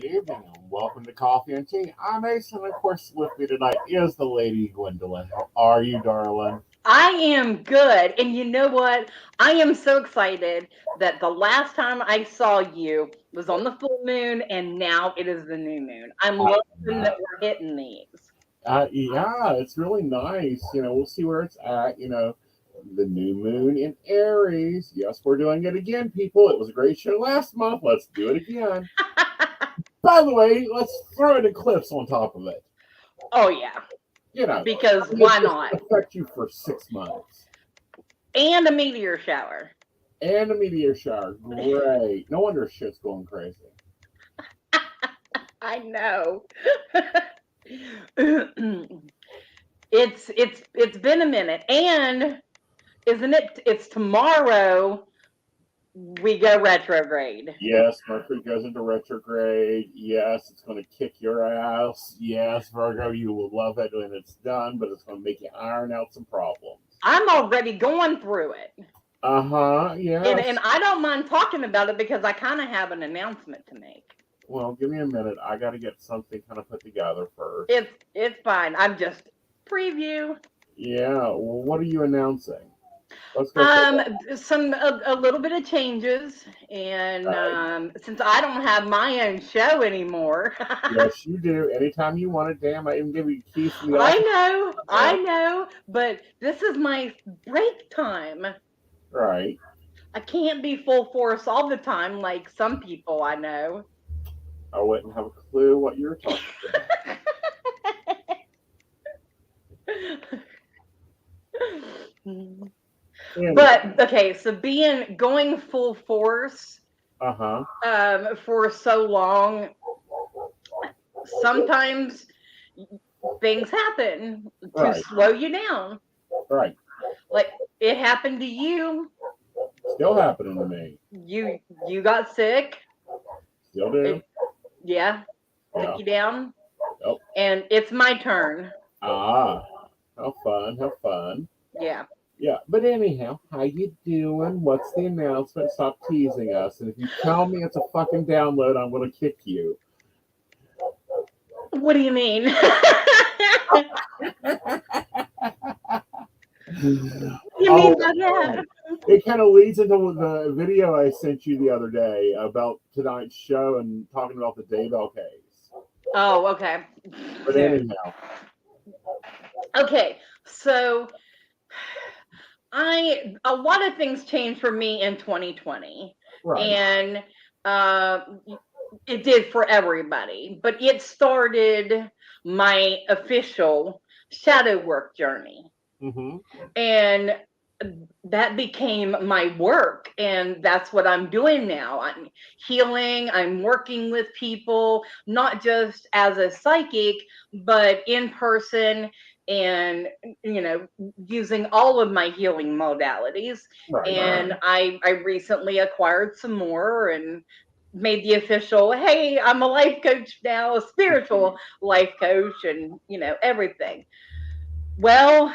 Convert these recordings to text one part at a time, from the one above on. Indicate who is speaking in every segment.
Speaker 1: good evening, and welcome to Coffee and Tea. I'm Aeson, and of course, with me tonight is the lady Gwendolyn. How are you, darling?
Speaker 2: I am good. And you know what? I am so excited that the last time I saw you was on the full moon and now it is the new moon. I'm
Speaker 1: I,
Speaker 2: loving that we're hitting these.
Speaker 1: yeah, it's really nice. We'll see where it's at. The new moon in Aries. Yes, we're doing it again, people. It was a great show last month. Let's do it again. By the way, let's throw an eclipse on top of it.
Speaker 2: Oh, yeah. Because
Speaker 1: It's
Speaker 2: why
Speaker 1: just
Speaker 2: not?
Speaker 1: affect you for 6 months.
Speaker 2: And a meteor shower.
Speaker 1: And a meteor shower. Great. No wonder shit's going crazy.
Speaker 2: I know. it's been a minute. And isn't it? It's tomorrow we go retrograde.
Speaker 1: Yes, Mercury goes into retrograde. Yes, it's going to kick your ass. Yes, Virgo, you will love it when it's done, but it's going to make you iron out some problems.
Speaker 2: I'm already going through it.
Speaker 1: Yes.
Speaker 2: And I don't mind talking about it because I kind of have an announcement to make.
Speaker 1: Well, give me a minute. I got to get something kind of put together first.
Speaker 2: It's fine. I'm just preview.
Speaker 1: Yeah. Well, what are you announcing? Let's go.
Speaker 2: A little bit of changes, and since I don't have my own show anymore.
Speaker 1: Yes, you do. Anytime you want it, damn, I even give you keys to the
Speaker 2: office. I know, but this is my break time.
Speaker 1: Right.
Speaker 2: I can't be full force all the time like some people I know.
Speaker 1: I wouldn't have a clue what you were talking about.
Speaker 2: But okay, so going full force for so long, sometimes things happen to slow you down.
Speaker 1: Right.
Speaker 2: Like it happened to you.
Speaker 1: Still happening to me.
Speaker 2: You got sick.
Speaker 1: Still do.
Speaker 2: Took you down.
Speaker 1: Yep.
Speaker 2: And it's my turn.
Speaker 1: How fun.
Speaker 2: Yeah.
Speaker 1: Yeah, but anyhow, how you doing? What's the announcement? Stop teasing us. And if you tell me it's a fucking download, I'm going to kick you.
Speaker 2: What do you mean? You mean by that?
Speaker 1: It kind of leads into the video I sent you the other day about tonight's show and talking about the Daybell case.
Speaker 2: Oh, okay.
Speaker 1: But anyhow.
Speaker 2: Okay, so a lot of things changed for me in 2020. Right. And it did for everybody, but it started my official shadow work journey. Mm-hmm. And that became my work, and that's what I'm doing now. I'm healing, I'm working with people, not just as a psychic, but in person, and using all of my healing modalities. And I recently acquired some more and made the official, hey, I'm a life coach now, a spiritual life coach, and everything. Well,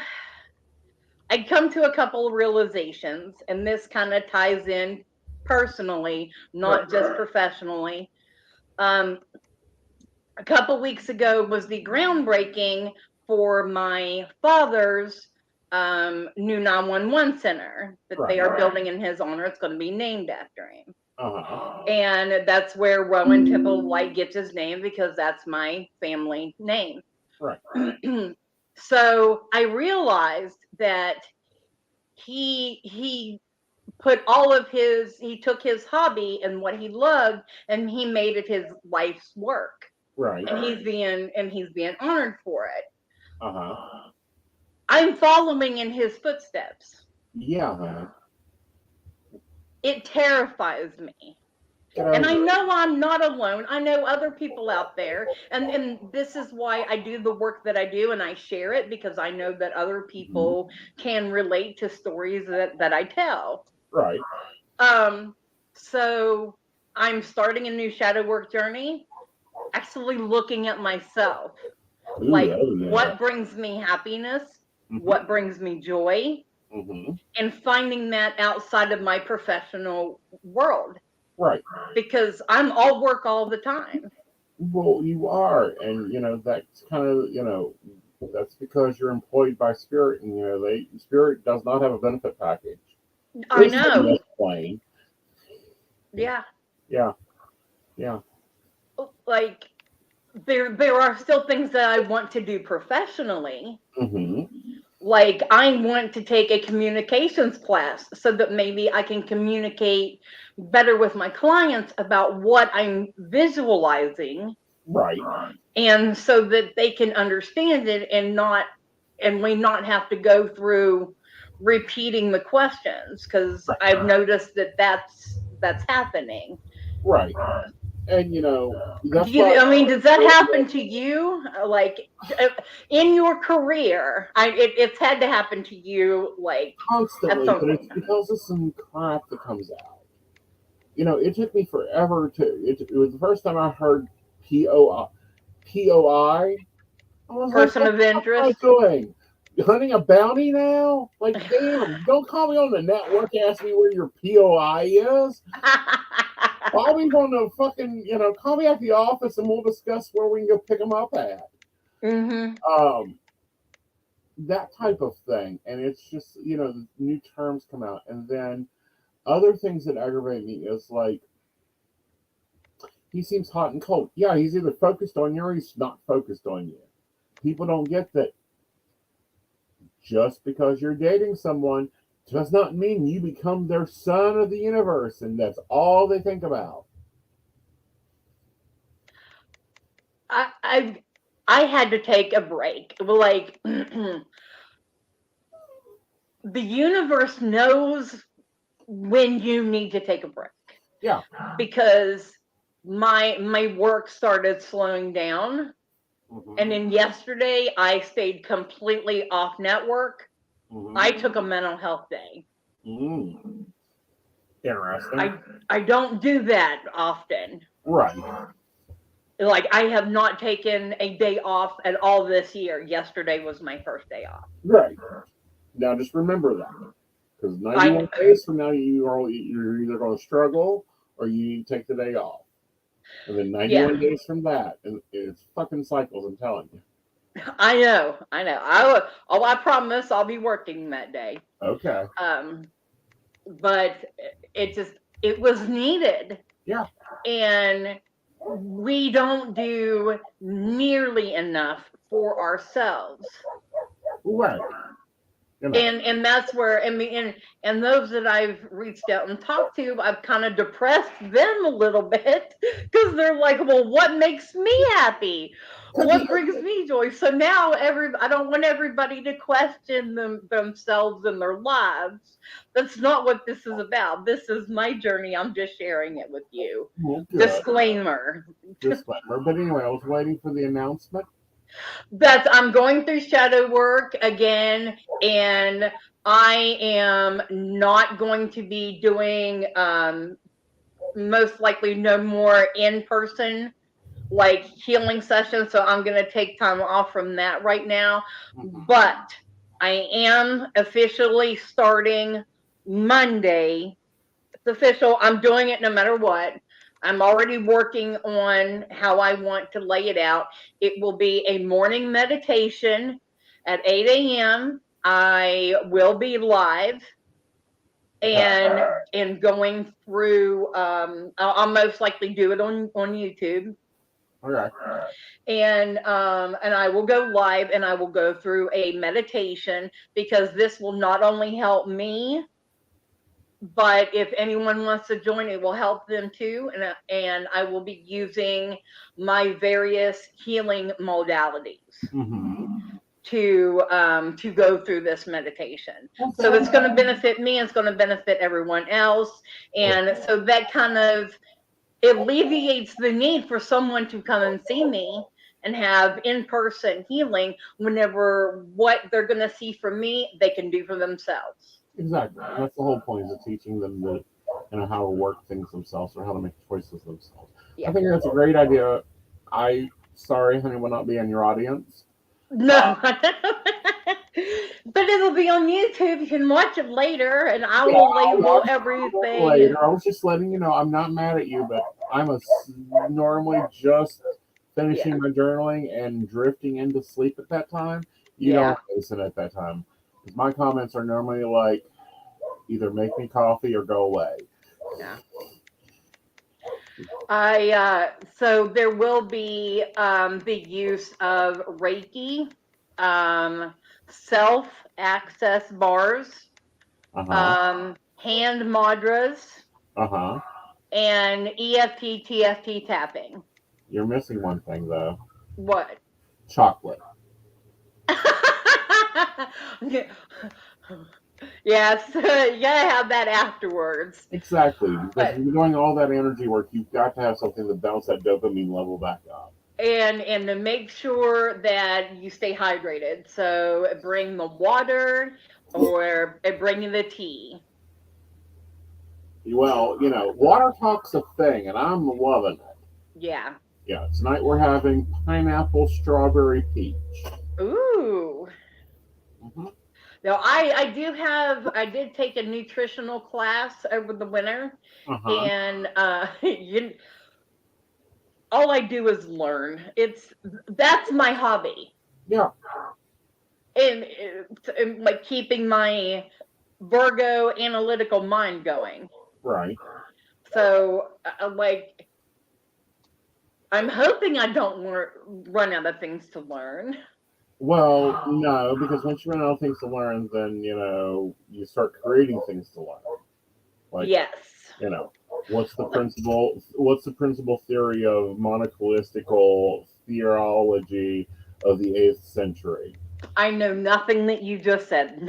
Speaker 2: I come to a couple of realizations, and this kind of ties in personally, not just professionally. A couple weeks ago was the groundbreaking for my father's new 911 center that they are building in his honor. It's going to be named after him. And that's where Rowan Temple Light gets his name, because that's my family name. Right. So I realized that he put he took his hobby and what he loved, and he made it his life's work. Right. And he's being honored for it. I'm following in his footsteps.
Speaker 1: Yeah.
Speaker 2: It terrifies me. And I know I'm not alone. I know other people out there. And this is why I do the work that I do, and I share it, because I know that other people can relate to stories that I tell. Right. So I'm starting a new shadow work journey, actually looking at myself. Like, what brings me happiness? What brings me joy? And finding that outside of my professional world. Right. Because I'm all work all the time.
Speaker 1: Well, you are, and that's kind of that's because you're employed by Spirit, and Spirit does not have a benefit package.
Speaker 2: I
Speaker 1: It's on
Speaker 2: know.
Speaker 1: this plane.
Speaker 2: Yeah.
Speaker 1: Yeah, yeah.
Speaker 2: Like there are still things that I want to do professionally.
Speaker 1: Mm-hmm.
Speaker 2: Like I want to take a communications class so that maybe I can communicate better with my clients about what I'm visualizing,
Speaker 1: Right.
Speaker 2: and so that they can understand it and we not have to go through repeating the questions, because I've noticed that that's happening.
Speaker 1: Right. And that's why
Speaker 2: I mean, does that happen to you? Like uh, in your career, it's had to happen to you, like at
Speaker 1: constantly,
Speaker 2: some
Speaker 1: but
Speaker 2: point.
Speaker 1: it's because of some crap that comes out. It took me forever to. It was the first time I heard POI. POI. I was like,
Speaker 2: Person
Speaker 1: what
Speaker 2: of
Speaker 1: the fuck am I
Speaker 2: interest.
Speaker 1: doing? Hunting a bounty now? Like, damn, don't call me on the network, ask me where your POI is. Call me on the fucking, call me at the office and we'll discuss where we can go pick them up at.
Speaker 2: Mm-hmm.
Speaker 1: Um, that type of thing. And it's just, new terms come out. And then other things that aggravate me is like, he seems hot and cold. Yeah, he's either focused on you or he's not focused on you. People don't get that just because you're dating someone does not mean you become their son of the universe, and that's all they think about.
Speaker 2: I I had to take a break. Like the universe knows when you need to take a break,
Speaker 1: Yeah.
Speaker 2: because my work started slowing down, and
Speaker 1: Mm-hmm.
Speaker 2: then yesterday I stayed completely off network. I
Speaker 1: Mm-hmm.
Speaker 2: took a mental health day.
Speaker 1: Mm. Interesting.
Speaker 2: I don't do that often.
Speaker 1: Right.
Speaker 2: Like I have not taken a day off at all this year. Yesterday was my first day off.
Speaker 1: Right. Now just remember that. Because
Speaker 2: I
Speaker 1: 91 days from now, you're either going to struggle or you need to take the day off. And then
Speaker 2: Yeah,
Speaker 1: 91 days from that, and it's fucking cycles, I'm telling you.
Speaker 2: I know. I know. Oh, I promise I'll be working that day.
Speaker 1: Okay.
Speaker 2: Um, but it just it was needed,
Speaker 1: Yeah.
Speaker 2: and we don't do nearly enough for ourselves.
Speaker 1: Right. You know.
Speaker 2: And that's where, I mean, and those that I've reached out and talked to, I've kind of depressed them a little bit, because they're like, well, what makes me happy, what brings me joy? So now I don't want everybody to question themselves and their lives. That's not what this is about. This is my journey, I'm just sharing it with you.
Speaker 1: Well, good.
Speaker 2: Disclaimer.
Speaker 1: Disclaimer. But anyway, I was waiting for the announcement.
Speaker 2: That's I'm going through shadow work again, and I am not going to be doing most likely no more in person like healing sessions. So I'm going to take time off from that right now. But I am officially starting Monday. It's official. I'm doing it no matter what. I'm already working on how I want to lay it out. It will be a morning meditation at 8 a.m. I will be live and going through. I'll most likely do it on YouTube,
Speaker 1: Okay.
Speaker 2: and I will go live and I will go through a meditation, because this will not only help me, but if anyone wants to join, it will help them too. And I will be using my various healing modalities
Speaker 1: Mm-hmm.
Speaker 2: to go through this meditation. So
Speaker 1: Okay.
Speaker 2: it's going to benefit me. It's going to benefit everyone else, and so that kind of alleviates the need for someone to come and see me and have in-person healing, whenever what they're going to see from me they can do for themselves.
Speaker 1: Exactly. That's the whole point, is of teaching them that how to work things themselves or how to make choices themselves. I
Speaker 2: Yeah.
Speaker 1: think that's a great idea. Sorry, honey, will not be in your audience.
Speaker 2: No. But it'll be on YouTube. You can watch it later, and I
Speaker 1: Yeah,
Speaker 2: will
Speaker 1: I'll
Speaker 2: label
Speaker 1: watch it
Speaker 2: everything.
Speaker 1: later. I was just letting you know I'm not mad at you, but I'm normally just finishing my journaling and drifting into sleep at that time, you
Speaker 2: Yeah.
Speaker 1: don't listen at that time. Because my comments are normally like, either make me coffee or go away.
Speaker 2: Yeah. So there will be the use of Reiki, self access bars, hand mudras, and EFT TFT tapping.
Speaker 1: You're missing one thing though.
Speaker 2: What?
Speaker 1: Chocolate.
Speaker 2: Yes, you gotta have that afterwards.
Speaker 1: Exactly, because you're doing all that energy work, you've got to have something to bounce that dopamine level back up.
Speaker 2: And to make sure that you stay hydrated. So bring the water or bring the tea.
Speaker 1: Well, water talk's a thing, and I'm loving it.
Speaker 2: Yeah.
Speaker 1: Yeah, tonight we're having pineapple strawberry peach.
Speaker 2: Ooh.
Speaker 1: Mm-hmm.
Speaker 2: Now I did take a nutritional class over the winter, and all I do is learn. That's my hobby.
Speaker 1: Yeah.
Speaker 2: And like keeping my Virgo analytical mind going.
Speaker 1: Right.
Speaker 2: So like I'm hoping I don't run out of things to learn.
Speaker 1: Well, no, because once you run out of things to learn, then you start creating things to learn. Like,
Speaker 2: yes.
Speaker 1: What's the principal? What's the principal theory of monotheistical theology of the 8th century?
Speaker 2: I know nothing that you just said.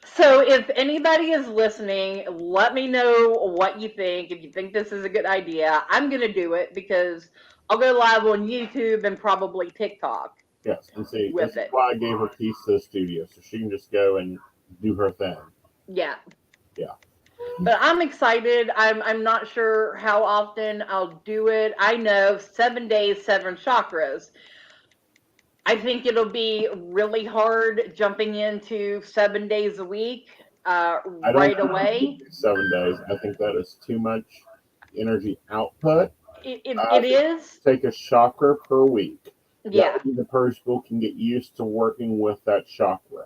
Speaker 2: So if anybody is listening, let me know what you think. If you think this is a good idea, I'm going to do it because I'll go live on YouTube and probably TikTok.
Speaker 1: Yes, and see, this is why I gave her keys to the studio, so she can just go and do her thing.
Speaker 2: Yeah.
Speaker 1: Yeah.
Speaker 2: But I'm excited. I'm not sure how often I'll do it. I know 7 days, 7 chakras. I think it'll be really hard jumping into 7 days a week right away.
Speaker 1: 7 days. I think that is too much energy output.
Speaker 2: It is.
Speaker 1: Take a chakra per week.
Speaker 2: Yeah.
Speaker 1: That way the person can get used to working with that chakra.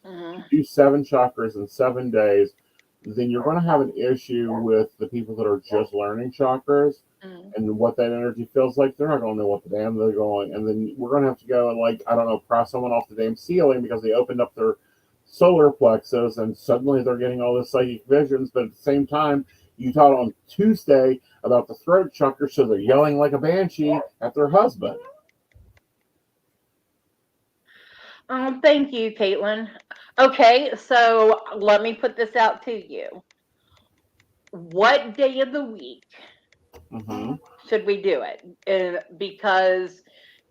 Speaker 2: Mm-hmm.
Speaker 1: Do 7 chakras in 7 days, then you're going to have an issue with the people that are just learning chakras and what that energy feels like. They're not going to know what the damn they're going. And then we're going to have to go and pry someone off the damn ceiling because they opened up their solar plexus and suddenly they're getting all this psychic visions. But at the same time, you taught on Tuesday about the throat chakra, so they're yelling like a banshee at their husband.
Speaker 2: Thank you, Caitlin. Okay, so let me put this out to you. What day of the week should we do it? Because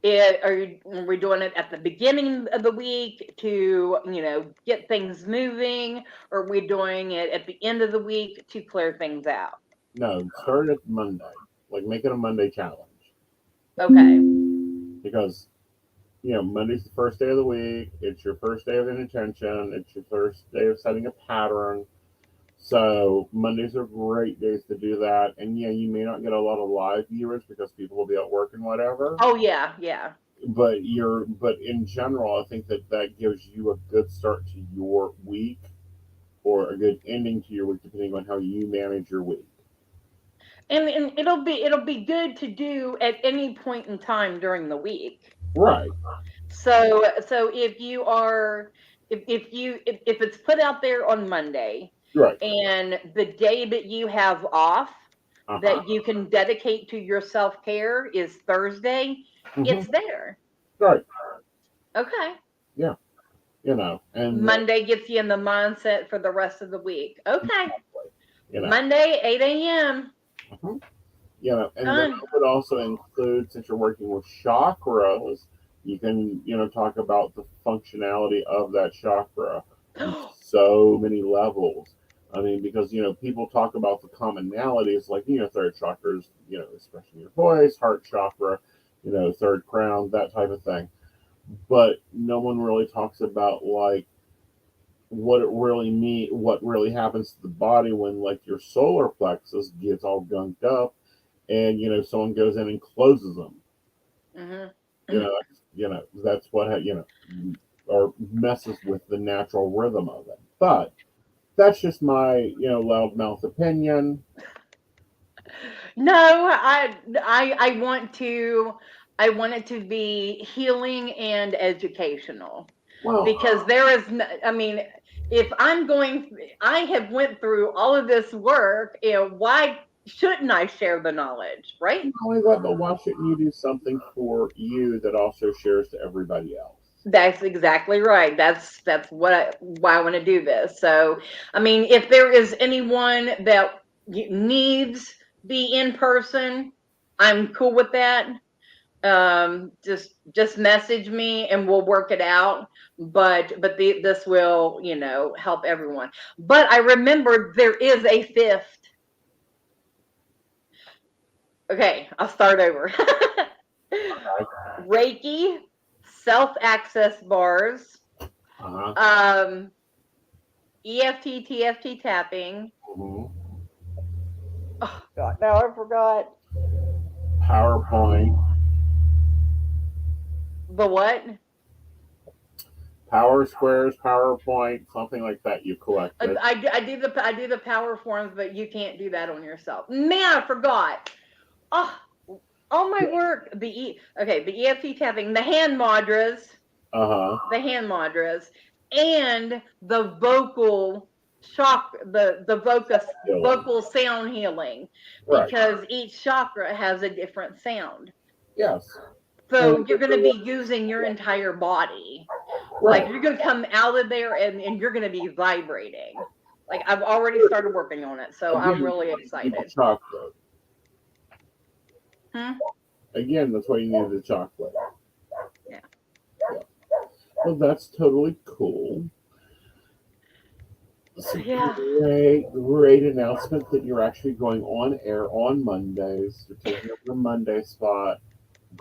Speaker 2: are we doing it at the beginning of the week to get things moving, or are we doing it at the end of the week to clear things out?
Speaker 1: No, start at Monday. Make it a Monday challenge.
Speaker 2: Okay.
Speaker 1: Because Monday's the first day of the week. It's your first day of intention. It's your first day of setting a pattern. So Mondays are great days to do that. And yeah, you may not get a lot of live viewers because people will be at work and whatever.
Speaker 2: Oh yeah, yeah.
Speaker 1: But in general, I think that gives you a good start to your week, or a good ending to your week, depending on how you manage your week.
Speaker 2: And it'll be good to do at any point in time during the week.
Speaker 1: Right.
Speaker 2: So if it's put out there on Monday,
Speaker 1: right,
Speaker 2: and the day that you have off that you can dedicate to your self-care is Thursday, it's there.
Speaker 1: Right.
Speaker 2: Okay.
Speaker 1: Yeah. And
Speaker 2: Monday gets you in the mindset for the rest of the week. Okay. Monday, 8 a.m.
Speaker 1: And then it would also include, since you're working with chakras, you can, talk about the functionality of that chakra on so many levels. I mean, because, people talk about the commonalities, like, third chakras, especially your voice, heart chakra, third crown, that type of thing. But no one really talks about, what really happens to the body when like your solar plexus gets all gunked up, and someone goes in and closes them.
Speaker 2: Hmm.
Speaker 1: That's what or messes with the natural rhythm of it. But that's just my loudmouth opinion.
Speaker 2: No, I want it to be healing and educational,
Speaker 1: Well,
Speaker 2: because there is I mean, if I have went through all of this work, why shouldn't I share the knowledge, right?
Speaker 1: not only that, but why shouldn't you do something for you that also shares to everybody else?
Speaker 2: That's exactly right. That's why I want to do this. So, I mean, if there is anyone that needs the in person, I'm cool with that. Just message me and we'll work it out. But this will, help everyone. But I remember there is a fifth. Okay, I'll start over. Reiki, self access bars,
Speaker 1: Uh-huh.
Speaker 2: um, EFT, TFT tapping.
Speaker 1: Hmm.
Speaker 2: Oh God, now I forgot
Speaker 1: PowerPoint,
Speaker 2: the what.
Speaker 1: Power Squares, PowerPoint, something like that. You collected.
Speaker 2: I do the power forms, but you can't do that on yourself. Man, I forgot. Oh, all my work. The EFT tapping,
Speaker 1: Uh huh.
Speaker 2: the hand mudras, and the vocal shock, the
Speaker 1: Healing.
Speaker 2: vocal sound healing,
Speaker 1: Right.
Speaker 2: because each chakra has a different sound.
Speaker 1: Yes. And
Speaker 2: So you're going to be using your entire body. Like
Speaker 1: right.
Speaker 2: you're going to come out of there and you're going to be vibrating. Like I've already started working on it, so I'm
Speaker 1: Again,
Speaker 2: really
Speaker 1: you need the
Speaker 2: excited.
Speaker 1: chocolate.
Speaker 2: Hmm?
Speaker 1: Again, that's why you need the chocolate.
Speaker 2: Yeah.
Speaker 1: Yeah. Well, that's totally cool. It's
Speaker 2: So
Speaker 1: a
Speaker 2: yeah.
Speaker 1: great announcement that you're actually going on air on Mondays. You're taking over the Monday spot.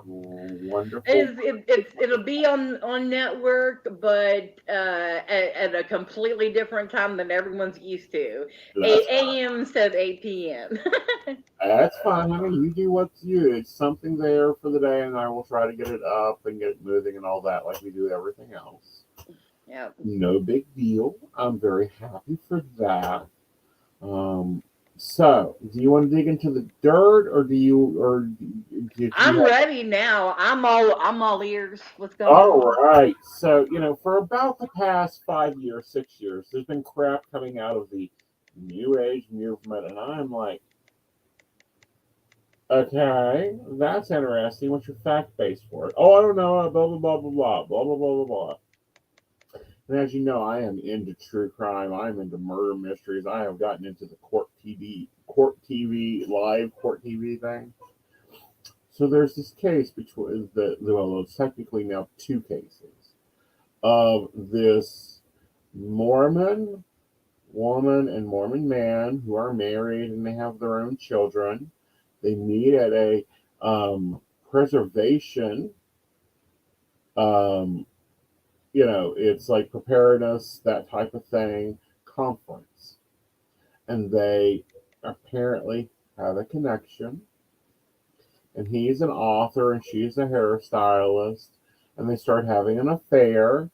Speaker 1: Wonderful.
Speaker 2: It'll be on network, but at a completely different time than everyone's used to.
Speaker 1: That's
Speaker 2: 8 a.m. instead of 8 p.m.
Speaker 1: that's fine, honey. You do what's you. It's something there for the day, and I will try to get it up and get it moving and all that, like we do everything else.
Speaker 2: Yeah.
Speaker 1: No big deal. I'm very happy for that. Um, so, do you want to dig into the dirt, or did you
Speaker 2: I'm
Speaker 1: have?
Speaker 2: ready now. I'm all ears. What's going
Speaker 1: All
Speaker 2: on?
Speaker 1: right. So, for about the past 5 years, 6 years, there's been crap coming out of the New Age movement, and I'm like, okay, that's interesting. What's your fact base for it? Oh, I don't know. Blah blah blah blah blah blah blah blah blah blah. And as you know, I am into true crime. I'm into murder mysteries. I have gotten into the live court TV thing. So there's this case between well, it's technically now two cases of this Mormon woman and Mormon man who are married and they have their own children. They meet at a preservation. Um, it's like preparedness, that type of thing, conference. And they apparently have a connection. And he's an author and she's a hairstylist. And they start having an affair.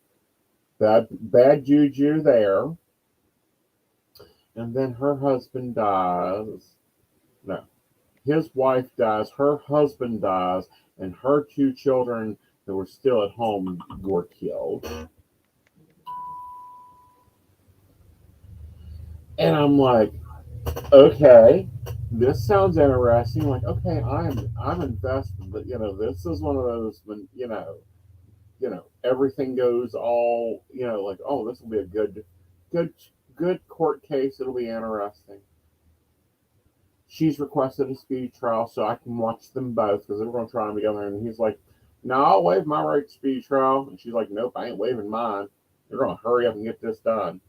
Speaker 1: Bad juju there. And then her husband dies. No, his wife dies, her husband dies, and her two children that were still at home were killed. And I'm like, okay, this sounds interesting. Like, okay, I'm invested, but this is one of those when everything goes all like, oh, this will be a good good court case. It'll be interesting. She's requested a speedy trial so I can watch them both because they're going to try them together. And he's like, no, I'll waive my right to speedy trial. And she's like, nope, I ain't waiving mine. You're going to hurry up and get this done.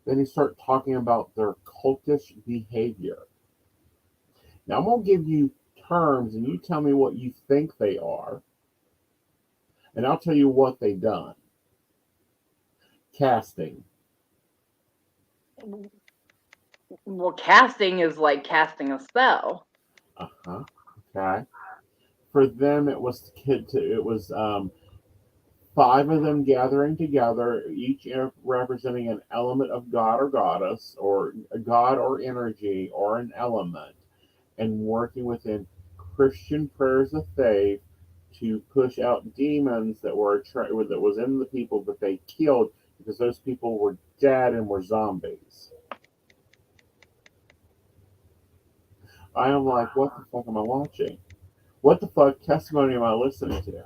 Speaker 1: Then he starts talking about their cultish behavior. Now, I'm going to give you terms and you tell me what you think they are. And I'll tell you what they done. Casting.
Speaker 2: Well, casting is like casting a spell.
Speaker 1: Uh-huh. Okay. For them, it was it was five of them gathering together, each representing an element of god or goddess, or a god or energy or an element, and working within Christian prayers of faith to push out demons that that was in the people that they killed, because those people were dead and were zombies. I am like, what the fuck am I watching? What the fuck testimony am I listening to?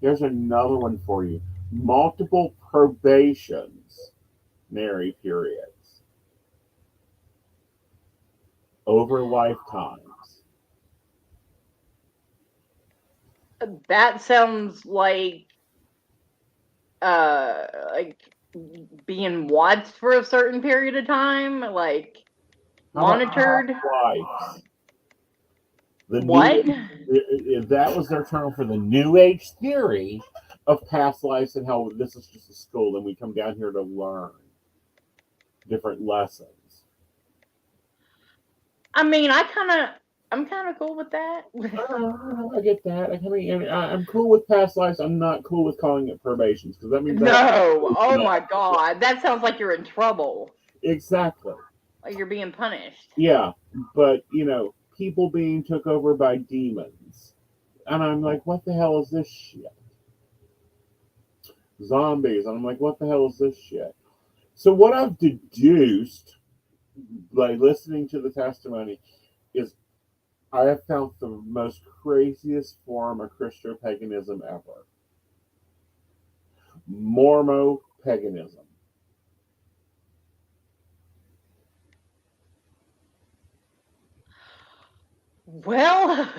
Speaker 1: Here's another one for you. Multiple probations, Mary periods, over lifetimes.
Speaker 2: That sounds like being watched for a certain period of time, like
Speaker 1: How about
Speaker 2: monitored.
Speaker 1: housewives? The
Speaker 2: What?
Speaker 1: that was their term for the New Age theory of past lives and how this is just a school and we come down here to learn different lessons.
Speaker 2: I mean, I'm kind of cool with that.
Speaker 1: I get that. I mean, I'm cool with past lives. I'm not cool with calling it probations because that means
Speaker 2: No, oh my God, that sounds like you're in trouble.
Speaker 1: Exactly.
Speaker 2: Like you're being punished.
Speaker 1: Yeah, but people being took over by demons, and I'm like, what the hell is this shit? Zombies, and I'm like, what the hell is this shit? So what I've deduced by listening to the testimony is I have found the most craziest form of Christo paganism ever. Mormo paganism.
Speaker 2: Well,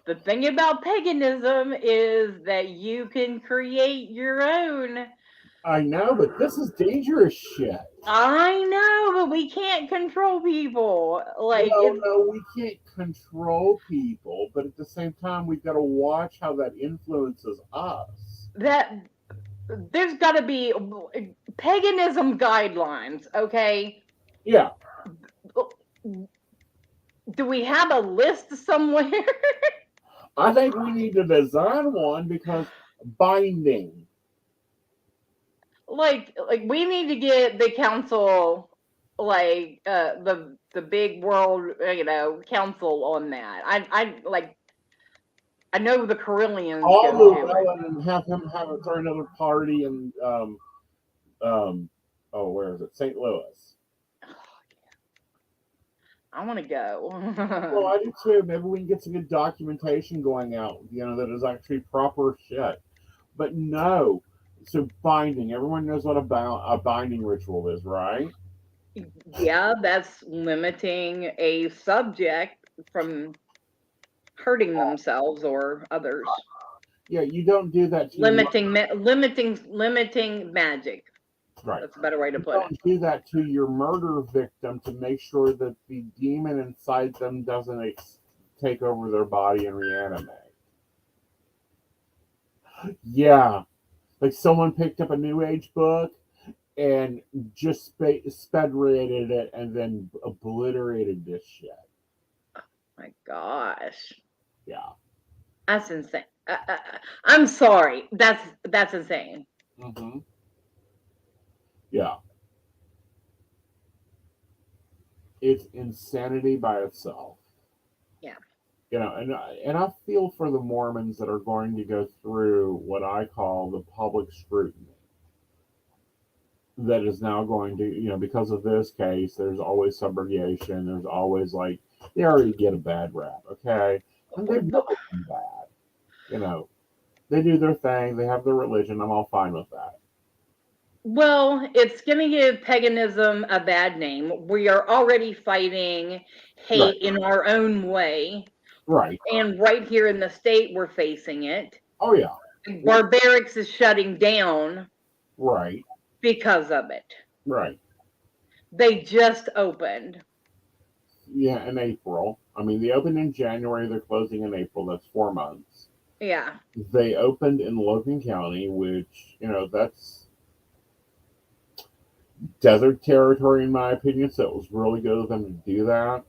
Speaker 2: the thing about paganism is that you can create your own.
Speaker 1: I know, but this is dangerous shit.
Speaker 2: I know, but we can't control people. Like
Speaker 1: Well,
Speaker 2: it's
Speaker 1: no, we can't control people, but at the same time, we've got to watch how that influences us.
Speaker 2: that there's got to be paganism guidelines, okay?
Speaker 1: Yeah.
Speaker 2: Do we have a list somewhere?
Speaker 1: I think we need to design one because binding.
Speaker 2: like we need to get the council, like the big world, council on that. I like I know the Carillions
Speaker 1: All
Speaker 2: go to it.
Speaker 1: Llewellyn and have him have throw another party in um where is it? St. Louis.
Speaker 2: I want to go.
Speaker 1: Well, I do too. Maybe we can get some good documentation going out, that is actually proper shit. But no. So binding. Everyone knows what a binding ritual is, right?
Speaker 2: Yeah, that's limiting a subject from hurting themselves or others.
Speaker 1: Yeah, you don't do that to
Speaker 2: Limiting magic.
Speaker 1: right.
Speaker 2: That's a better way to
Speaker 1: You
Speaker 2: put it.
Speaker 1: don't do that to your murder victim to make sure that the demon inside them doesn't take over their body and reanimate. Yeah, like someone picked up a New Age book and just sped rated it and then obliterated this shit.
Speaker 2: My gosh,
Speaker 1: Yeah.
Speaker 2: that's insane. I'm sorry. That's insane.
Speaker 1: Mm-hmm. Yeah. It's insanity by itself.
Speaker 2: Yeah.
Speaker 1: And I feel for the Mormons that are going to go through what I call the public scrutiny that is now going to, because of this case, there's always subrogation. There's always they already get a bad rap, okay? And they've never been bad. They do their thing. They have their religion. I'm all fine with that.
Speaker 2: Well, it's going to give paganism a bad name. We are already fighting hate
Speaker 1: Right.
Speaker 2: in our own way.
Speaker 1: Right.
Speaker 2: And right here in the state, we're facing it.
Speaker 1: Oh, yeah.
Speaker 2: Barbarics is shutting down.
Speaker 1: Right.
Speaker 2: Because of it.
Speaker 1: Right.
Speaker 2: They just opened.
Speaker 1: Yeah, in April. I mean, they opened in January. They're closing in April. That's 4 months.
Speaker 2: Yeah.
Speaker 1: They opened in Logan County, which, that's desert territory, in my opinion. So it was really good of them to do that.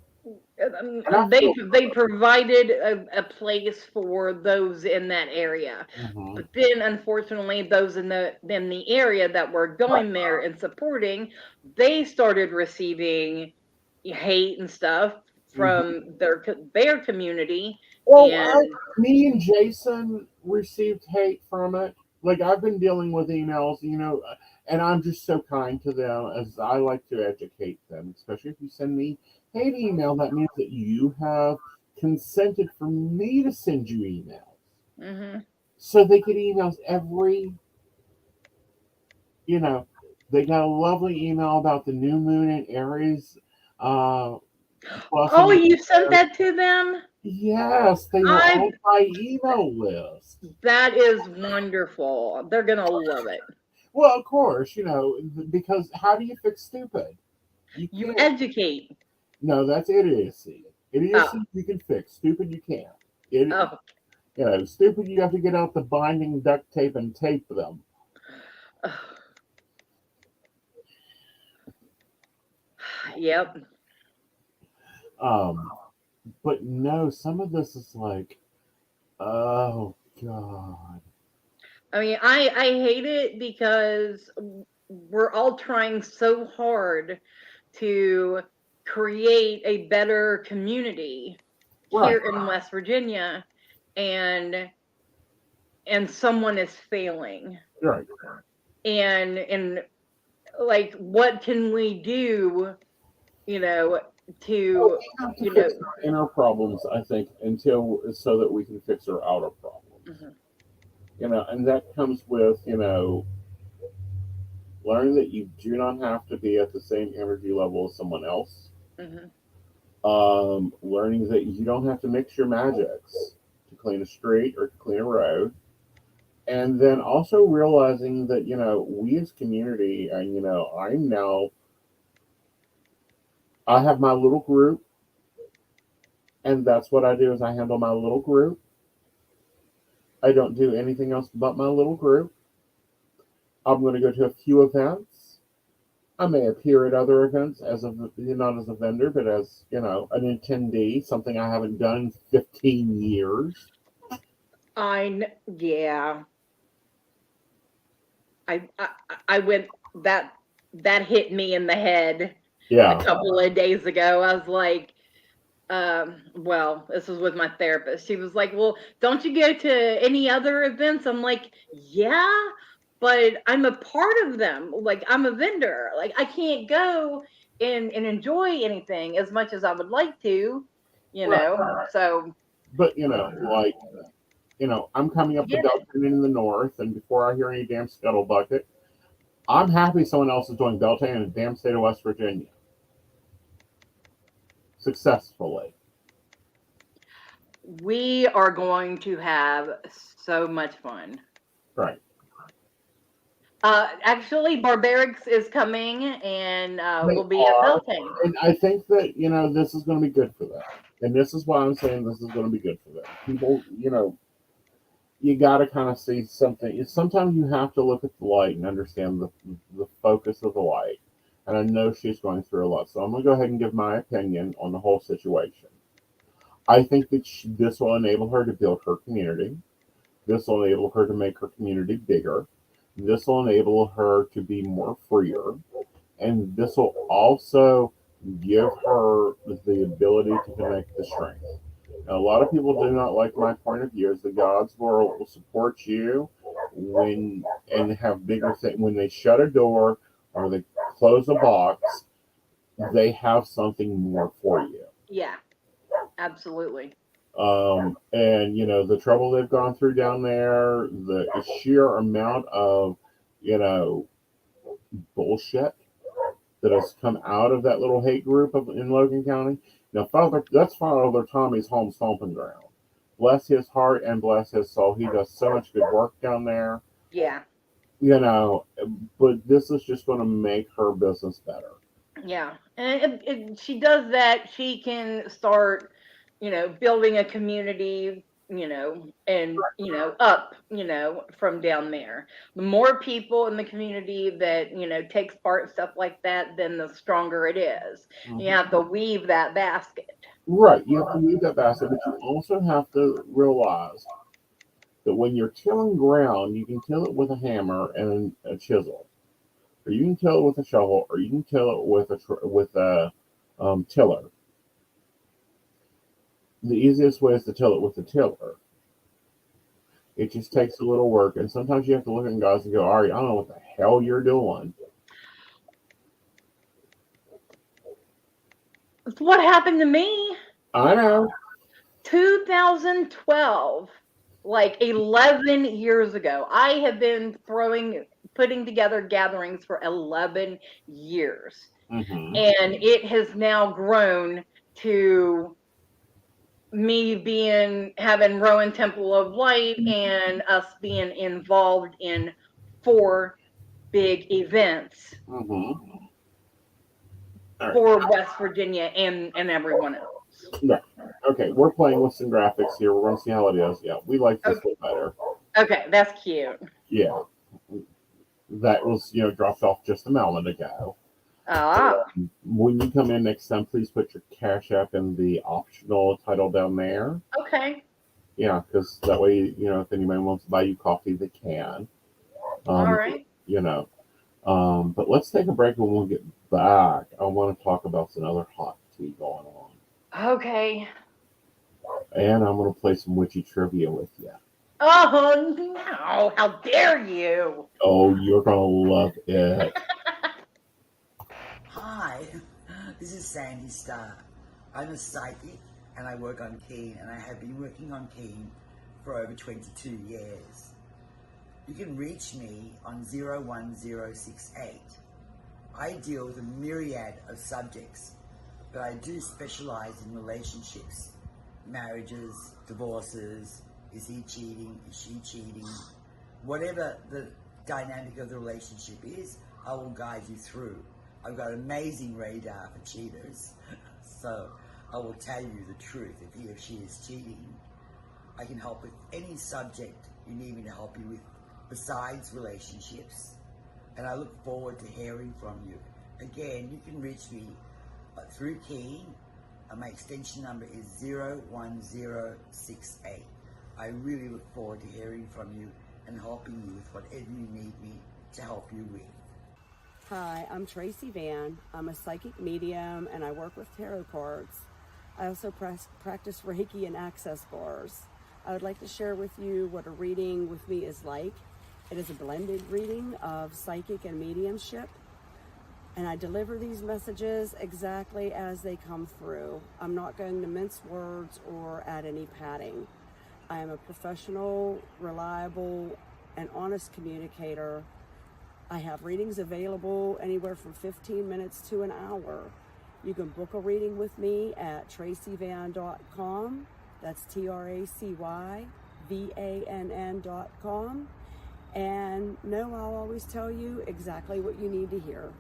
Speaker 1: And I feel
Speaker 2: They provided a place for those in that area,
Speaker 1: mhm.
Speaker 2: but then unfortunately those in the area that were
Speaker 1: Right.
Speaker 2: going there and supporting, they started receiving hate and stuff
Speaker 1: Mhm.
Speaker 2: from their community.
Speaker 1: Well,
Speaker 2: And
Speaker 1: me and Jason received hate from it. Like I've been dealing with emails, and I'm just so kind to them as I like to educate them. Especially if you send me hate email, that means that you have consented for me to send you emails.
Speaker 2: mhm.
Speaker 1: So they get emails every, you know, they got a lovely email about the new moon in Aries, uh,
Speaker 2: Oh,
Speaker 1: blessing.
Speaker 2: you sent that to them?
Speaker 1: Yes, they were
Speaker 2: I
Speaker 1: on my email list.
Speaker 2: That is wonderful. They're gonna love it.
Speaker 1: Well, of course, because how do you fix stupid? You
Speaker 2: You
Speaker 1: can't.
Speaker 2: educate.
Speaker 1: No, that's idiocy.
Speaker 2: Oh,
Speaker 1: Idiocy you can fix. Stupid you can't. It,
Speaker 2: oh,
Speaker 1: stupid you have to get out the binding duct tape and tape them.
Speaker 2: yep.
Speaker 1: Um, but no, some of this is like, oh god.
Speaker 2: I mean, I hate it because we're all trying so hard to create a better community
Speaker 1: Right,
Speaker 2: here in West Virginia, and someone is failing.
Speaker 1: right.
Speaker 2: And like, what can we do, you know,
Speaker 1: Well,
Speaker 2: to,
Speaker 1: we have to
Speaker 2: you know,
Speaker 1: fix our inner problems, I think, until so that we can fix our outer problems.
Speaker 2: mhm,
Speaker 1: And that comes with, learning that you do not have to be at the same energy level as someone else.
Speaker 2: mhm.
Speaker 1: Learning that you don't have to mix your magics to clean a street or to clean a road. And then also realizing that, we as community, and, I have my little group, and that's what I do is I handle my little group. I don't do anything else but my little group. I'm going to go to a few events. I may appear at other events as not as a vendor, but as an attendee. Something I haven't done in 15 years.
Speaker 2: Yeah. I I went that that hit me in the head a
Speaker 1: Yeah,
Speaker 2: couple of days ago. I was like, well, this was with my therapist. She was like, "Well, don't you go to any other events?" I'm like, "Yeah, but I'm a part of them. Like, I'm a vendor. Like, I can't go and enjoy anything as much as I would like to, you
Speaker 1: right.
Speaker 2: know." So,
Speaker 1: But like I'm coming up to
Speaker 2: get it.
Speaker 1: Beltane in the north, and before I hear any damn scuttlebucket, I'm happy someone else is doing Beltane in the damn state of West Virginia successfully.
Speaker 2: We are going to have so much fun.
Speaker 1: Right.
Speaker 2: Actually, Barbarics is coming, and
Speaker 1: They
Speaker 2: will be at
Speaker 1: are,
Speaker 2: Beltane.
Speaker 1: and I think that this is going to be good for them, and this is why I'm saying this is going to be good for them. People, you got to kind of see something. Sometimes you have to look at the light and understand the focus of the light. And I know she's going through a lot, so I'm going to go ahead and give my opinion on the whole situation. I think that this will enable her to build her community. This will enable her to make her community bigger. This will enable her to be more freer. And this will also give her the ability to connect the strength. Now, a lot of people do not like my point of view. Is the gods will support you when and have bigger things when they shut a door or they close a box. They have something more for you.
Speaker 2: Yeah, absolutely.
Speaker 1: And the trouble they've gone through down there, the sheer amount of you know bullshit that has come out of that little hate group in Logan County. Now, that's Father Tommy's home stomping ground. Bless his heart and bless his soul. He does so much good work down there.
Speaker 2: Yeah,
Speaker 1: You know, but this is just going to make her business better.
Speaker 2: yeah. And if she does that, she can start, building a community, and up, from down there. The more people in the community that takes part in stuff like that, then the stronger it is. You have to weave that basket.
Speaker 1: Right, you have to weave that basket, but you also have to realize that when you're tilling ground, you can till it with a hammer and a chisel, or you can till it with a shovel, or you can till it with a tiller. The easiest way is to till it with a tiller. It just takes a little work, and sometimes you have to look at guys and go, "Ari, I don't know what the hell you're doing."
Speaker 2: It's what happened to me.
Speaker 1: I know.
Speaker 2: 2012, like 11 years ago. I have been putting together gatherings for 11 years.
Speaker 1: Mm-hmm.
Speaker 2: And it has now grown to me having Rowan Temple of Light and us being involved in 4 big events
Speaker 1: Mm-hmm. All right.
Speaker 2: for West Virginia and everyone else.
Speaker 1: Yeah. Okay, we're playing with some graphics here. We're going to see how it is. Yeah, we like this one better.
Speaker 2: Okay, that's cute.
Speaker 1: Yeah, that was dropped off just a moment ago.
Speaker 2: Ah.
Speaker 1: When you come in next time, please put your Cash App in the optional title down there.
Speaker 2: Okay.
Speaker 1: Yeah, because that way, if anybody wants to buy you coffee, they can.
Speaker 2: All right.
Speaker 1: But let's take a break, and when we get back, I want to talk about some other hot tea going on.
Speaker 2: Okay.
Speaker 1: And I'm going to play some witchy trivia with you.
Speaker 2: Oh, no. How dare you?
Speaker 1: Oh, you're going to love it.
Speaker 3: Hi, this is Sandy Starr. I'm a psychic and I work on Keen, and I have been working on Keen for over 22 years. You can reach me on 01068. I deal with a myriad of subjects, but I do specialize in relationships, marriages, divorces. Is he cheating? Is she cheating? Whatever the dynamic of the relationship is, I will guide you through. I've got amazing radar for cheaters, so I will tell you the truth if he or she is cheating. I can help with any subject you need me to help you with besides relationships, and I look forward to hearing from you. Again, you can reach me through Keen. My extension number is 01068. I really look forward to hearing from you and helping you with whatever you need me to help you with.
Speaker 4: Hi, I'm Tracy Van. I'm a psychic medium and I work with tarot cards. I also practice Reiki and access bars. I would like to share with you what a reading with me is like. It is a blended reading of psychic and mediumship, and I deliver these messages exactly as they come through. I'm not going to mince words or add any padding. I am a professional, reliable, and honest communicator. I have readings available anywhere from 15 minutes to an hour. You can book a reading with me at tracyvan.com. That's TracyVann.com. And no, I'll always tell you exactly what you need to hear.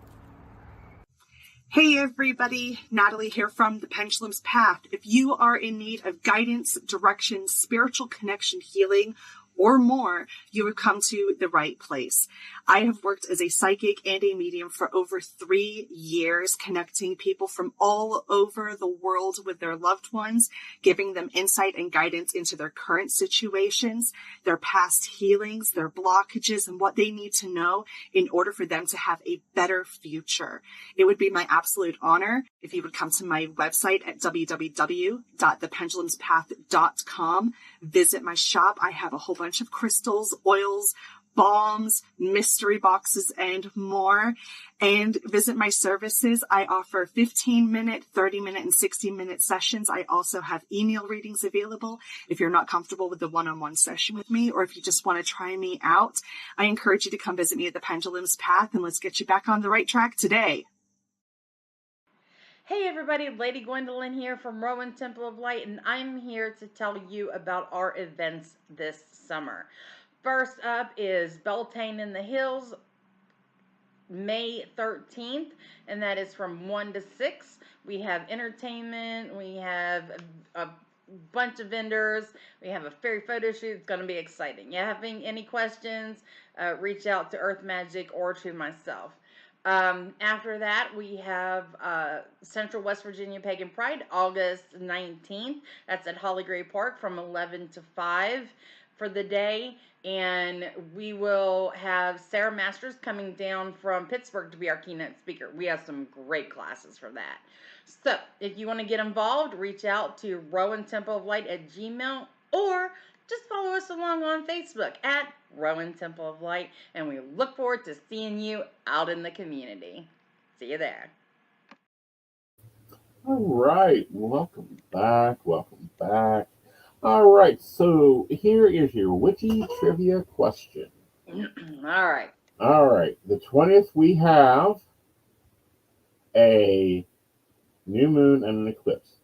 Speaker 5: Hey everybody, Natalie here from The Pendulum's Path. If you are in need of guidance, direction, spiritual connection, healing, or more, you have come to the right place. I have worked as a psychic and a medium for over 3 years, connecting people from all over the world with their loved ones, giving them insight and guidance into their current situations, their past healings, their blockages, and what they need to know in order for them to have a better future. It would be my absolute honor if you would come to my website at www.thependulumspath.com. Visit my shop. I have a whole bunch of crystals, oils, balms, mystery boxes, and more. And visit my services. I offer 15-minute, 30-minute, and 60-minute sessions. I also have email readings available if you're not comfortable with the one-on-one session with me, or if you just want to try me out. I encourage you to come visit me at the Pendulum's Path, and let's get you back on the right track today.
Speaker 2: Hey everybody, Lady Gwendolyn here from Rowan Temple of Light, and I'm here to tell you about our events this summer. First up is Beltane in the Hills, May 13th, and that is from 1 to 6. We have entertainment, we have bunch of vendors. We have a fairy photo shoot. It's going to be exciting. You having any questions, reach out to Earth Magic or to myself. After that, we have Central West Virginia Pagan Pride, August 19th. That's at Holly Gray Park from 11 to 5 for the day. And we will have Sarah Masters coming down from Pittsburgh to be our keynote speaker. We have some great classes for that. So if you want to get involved, reach out to Rowan Temple of Light at Gmail, or just follow us along on Facebook at Rowan Temple of Light, and we look forward to seeing you out in the community. See you there.
Speaker 1: All right, welcome back. Welcome back. All right, so here is your witchy trivia question.
Speaker 2: All right.
Speaker 1: All right, the 20th we have a new moon and an eclipse.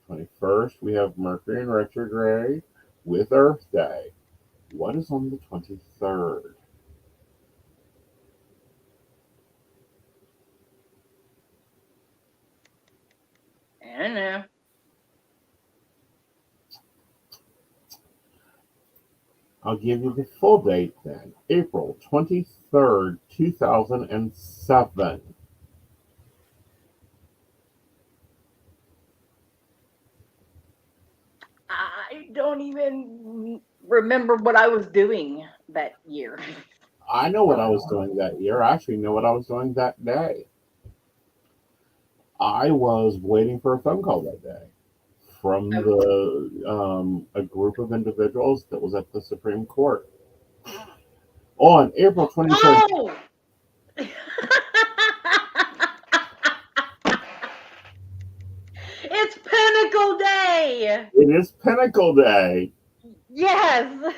Speaker 1: The 21st we have Mercury in retrograde with Earth Day. What is on the 23rd?
Speaker 2: I don't know.
Speaker 1: I'll give you the full date then. April 23rd, 2007.
Speaker 2: I don't even remember what I was doing that year.
Speaker 1: I know what I was doing that year. I actually know what I was doing that day. I was waiting for a phone call that day from a group of individuals that was at the Supreme Court. On April 23rd.
Speaker 2: Oh! It's Pinnacle Day!
Speaker 1: It is Pinnacle Day.
Speaker 2: Yes!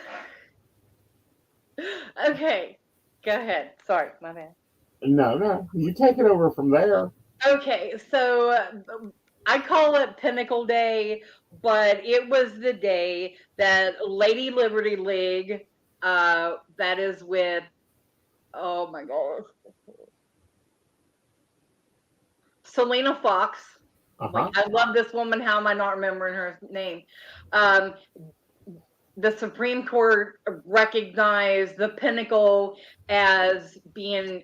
Speaker 2: Okay, go ahead. Sorry, my bad.
Speaker 1: No, you take it over from there.
Speaker 2: Okay, so I call it Pinnacle Day, but it was the day that Lady Liberty League, that is with, oh my gosh, Selena Fox. Like, I love this woman. How am I not remembering her name? The Supreme Court recognized the Pinnacle as being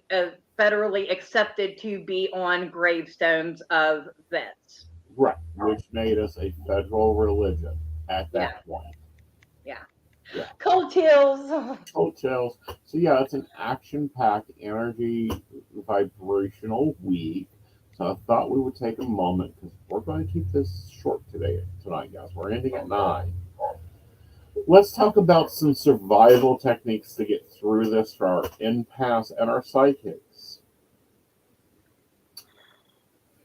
Speaker 2: federally accepted to be on gravestones of vets.
Speaker 1: Right, which made us a federal religion at that point.
Speaker 2: Yeah.
Speaker 1: Yeah.
Speaker 2: Cold chills.
Speaker 1: Cold chills. So yeah, it's an action-packed, energy, vibrational week. So I thought we would take a moment because we're going to keep this short tonight, guys. We're ending at 9. Let's talk about some survival techniques to get through this for our empaths and our psychics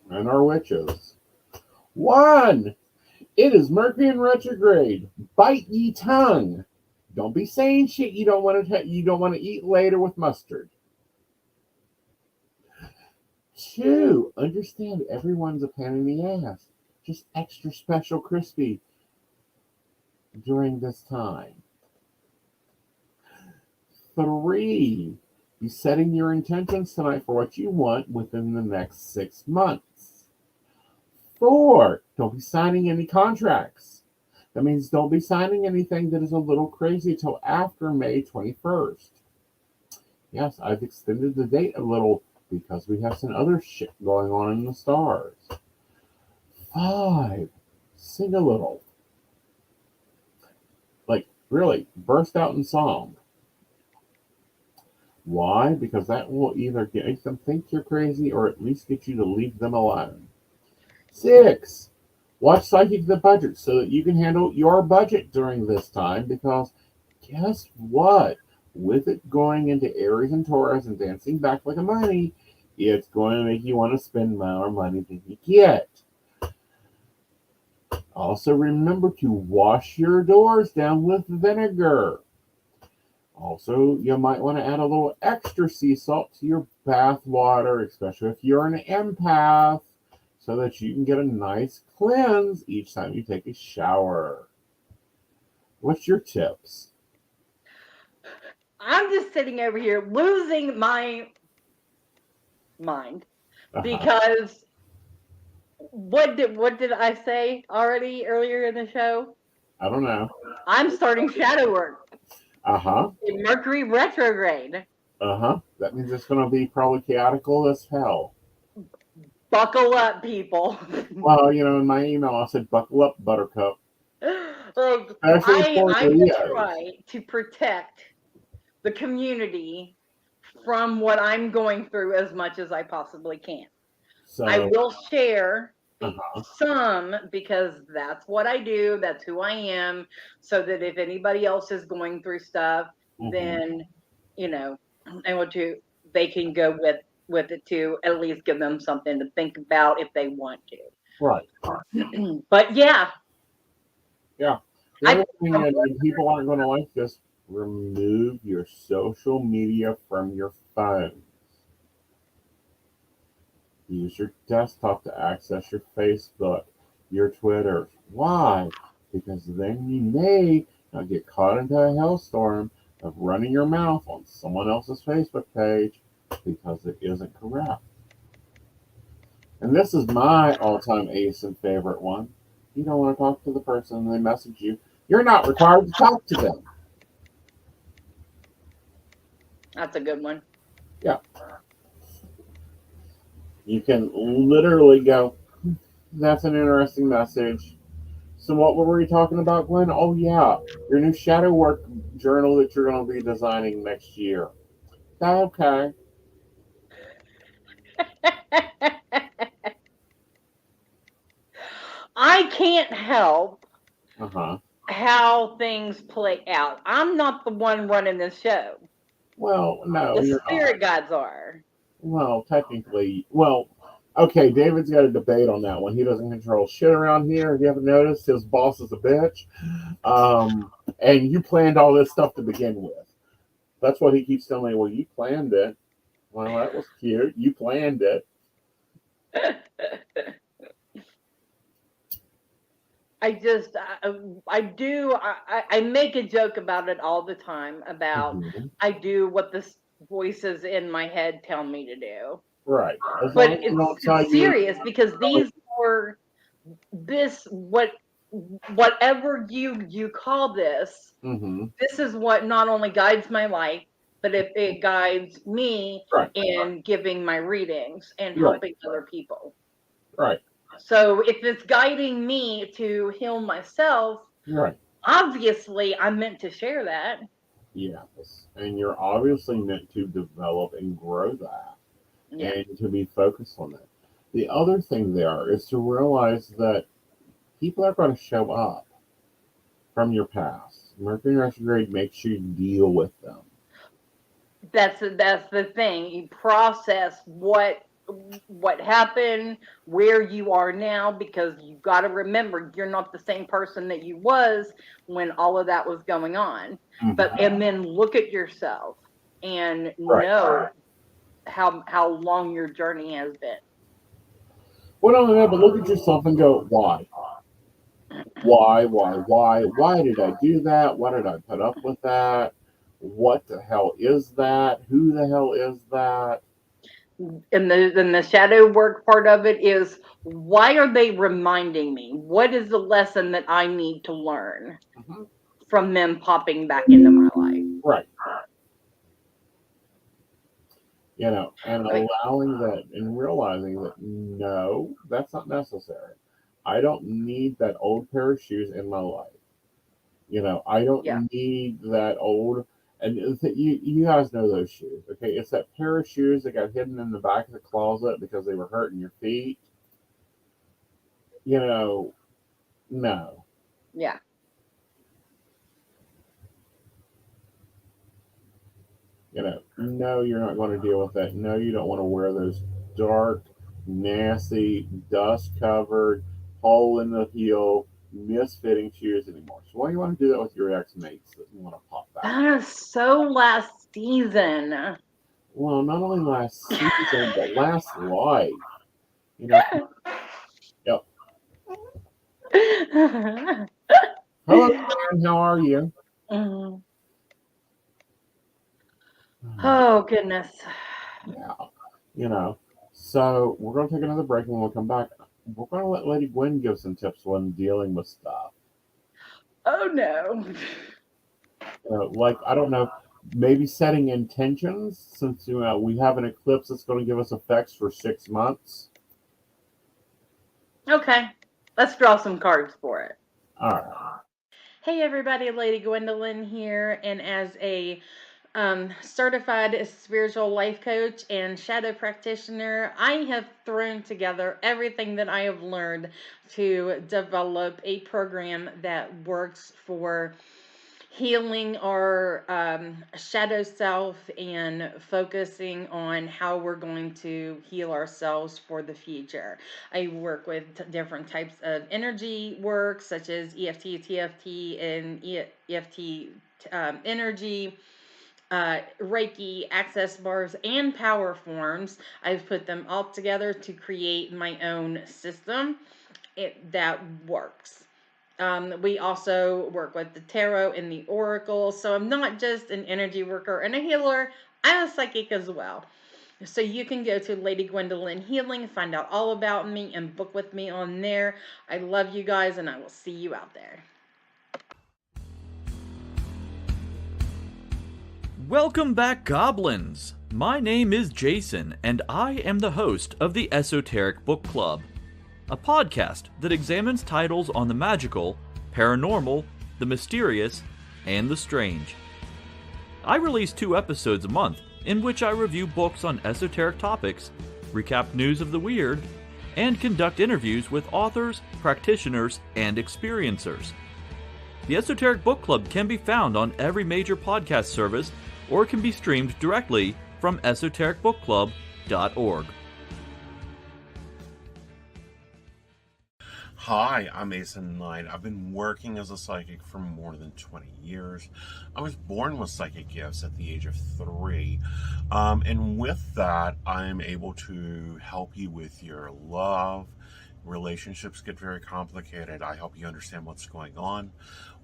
Speaker 1: and our witches. 1. It is Mercury in retrograde. Bite ye tongue. Don't be saying shit you don't want to eat later with mustard. 2. Understand everyone's a pain in the ass. Just extra special crispy during this time. 3. Be setting your intentions tonight for what you want within the next 6 months. 4. Don't be signing any contracts. That means don't be signing anything that is a little crazy till after May 21st. Yes, I've extended the date a little because we have some other shit going on in the stars. 5. Sing a little. Like, really, burst out in song. Why? Because that will either make them think you're crazy or at least get you to leave them alone. 6. Watch Psychic the Budget so that you can handle your budget during this time, because guess what? With it going into Aries and Taurus and dancing back like a money, it's going to make you want to spend more money than you get. Also, remember to wash your doors down with vinegar. Also, you might want to add a little extra sea salt to your bath water, especially if you're an empath, so that you can get a nice cleanse each time you take a shower. What's your tips?
Speaker 2: I'm just sitting over here losing my mind because what did I say already earlier in the show?
Speaker 1: I don't know.
Speaker 2: I'm starting shadow work
Speaker 1: Uh-huh.
Speaker 2: in Mercury retrograde.
Speaker 1: Uh-huh. That means it's going to be probably chaotical as hell.
Speaker 2: Buckle up, people.
Speaker 1: Well, in my email I said, buckle up, buttercup.
Speaker 2: Like
Speaker 1: Especially for
Speaker 2: I will
Speaker 1: Leos.
Speaker 2: try to protect the community from what I'm going through as much as I possibly can. I
Speaker 1: So,
Speaker 2: will share
Speaker 1: uh-huh.
Speaker 2: some because that's what I do, that's who I am, so that if anybody else is going through stuff, then able to they can go with it to at least give them something to think about if they want
Speaker 1: Right.
Speaker 2: to. But yeah,
Speaker 1: Yeah. The
Speaker 2: I
Speaker 1: other thing is, and people aren't going to like this, remove your social media from your phone. Use your desktop to access your Facebook, your Twitter. Why? Because then you may not get caught into a hailstorm of running your mouth on someone else's Facebook page because it isn't correct. And this is my all-time ace and favorite one. You don't want to talk to the person and they message you. You're not required to talk to them.
Speaker 2: that's a good one.
Speaker 1: Yeah. You can literally go, that's an interesting message. So what were we talking about, Gwen? Oh yeah, your new shadow work journal that you're going to be designing next year. Okay.
Speaker 2: I can't help
Speaker 1: Uh huh.
Speaker 2: how things play out. I'm not the one running this show.
Speaker 1: Well, no,
Speaker 2: The
Speaker 1: you're not.
Speaker 2: spirit guides are.
Speaker 1: Well, technically, okay. David's got a debate on that one. He doesn't control shit around here. If you haven't noticed, his boss is a bitch. And you planned all this stuff to begin with. That's what he keeps telling me. Well, you planned it. Well, that was cute. You planned it.
Speaker 2: I just, I do, I make a joke about it all the time about
Speaker 1: Mhm.
Speaker 2: I do what the voices in my head tell me to do.
Speaker 1: Right. As long
Speaker 2: But
Speaker 1: as you don't tell
Speaker 2: it's
Speaker 1: you.
Speaker 2: serious because these were whatever you call this,
Speaker 1: Mm-hmm.
Speaker 2: this is what not only guides my life, but it guides me
Speaker 1: Right.
Speaker 2: in giving my readings and
Speaker 1: Right.
Speaker 2: helping other people.
Speaker 1: Right.
Speaker 2: So if it's guiding me to heal myself,
Speaker 1: Right.
Speaker 2: obviously I'm meant to share that.
Speaker 1: Yes. And you're obviously meant to develop and grow that
Speaker 2: Yeah.
Speaker 1: and to be focused on it. The other thing there is to realize that people are going to show up from your past. Mercury retrograde makes you deal with them.
Speaker 2: That's the thing. You process what happened, where you are now, because you got to remember you're not the same person that you was when all of that was going on.
Speaker 1: Mhm.
Speaker 2: And then look at yourself and
Speaker 1: Right.
Speaker 2: know how long your journey has been.
Speaker 1: Well, not only that, but look at yourself and go, why? Why? Why? Why? Why did I do that? Why did I put up with that? What the hell is that? Who the hell is that?
Speaker 2: And the shadow work part of it is, why are they reminding me? What is the lesson that I need to learn
Speaker 1: Mhm.
Speaker 2: from them popping back into my life?
Speaker 1: Right. And
Speaker 2: I mean,
Speaker 1: allowing that and realizing that no, that's not necessary. I don't need that old pair of shoes in my life. I
Speaker 2: yeah.
Speaker 1: don't need that old. And you guys know those shoes, okay? It's that pair of shoes that got hidden in the back of the closet because they were hurting your feet. You know, no.
Speaker 2: Yeah.
Speaker 1: No, you're not going to deal with that. No, you don't want to wear those dark, nasty, dust covered, hole in the heel, misfitting shoes anymore. So why do you want to do that with your ex mates that you want to pop back?
Speaker 2: That is so last season.
Speaker 1: Well, not only last season, but last life. You know, yep. Hello, Karen. How are you?
Speaker 2: Mm. Oh goodness.
Speaker 1: Yeah. You know, so we're going to take another break, and when we come back, we're going to let Lady Gwen give some tips when dealing with stuff.
Speaker 2: Oh no.
Speaker 1: Like, I don't know, maybe setting intentions, since we have an eclipse that's going to give us effects for 6 months.
Speaker 2: Okay, let's draw some cards for it.
Speaker 1: All right.
Speaker 2: Hey everybody, Lady Gwendolyn here, and as a certified spiritual life coach and shadow practitioner, I have thrown together everything that I have learned to develop a program that works for healing our shadow self and focusing on how we're going to heal ourselves for the future. I work with different types of energy work, such as EFT, TFT, and EFT energy, Reiki, access bars, and power forms. I've put them all together to create my own system that works. We also work with the tarot and the oracle. So I'm not just an energy worker and a healer, I'm a psychic as well. So you can go to Lady Gwendolyn Healing, find out all about me, and book with me on there. I love you guys, and I will see you out there.
Speaker 6: Welcome back, goblins! My name is Jason, and I am the host of the Esoteric Book Club, a podcast that examines titles on the magical, paranormal, the mysterious, and the strange. I release 2 episodes a month, in which I review books on esoteric topics, recap news of the weird, and conduct interviews with authors, practitioners, and experiencers. The Esoteric Book Club can be found on every major podcast service, or can be streamed directly from esotericbookclub.org.
Speaker 7: Hi, I'm Aeson Knight. I've been working as a psychic for more than 20 years. I was born with psychic gifts at the age of 3. And with that, I'm able to help you with your love. Relationships get very complicated. I help you understand what's going on,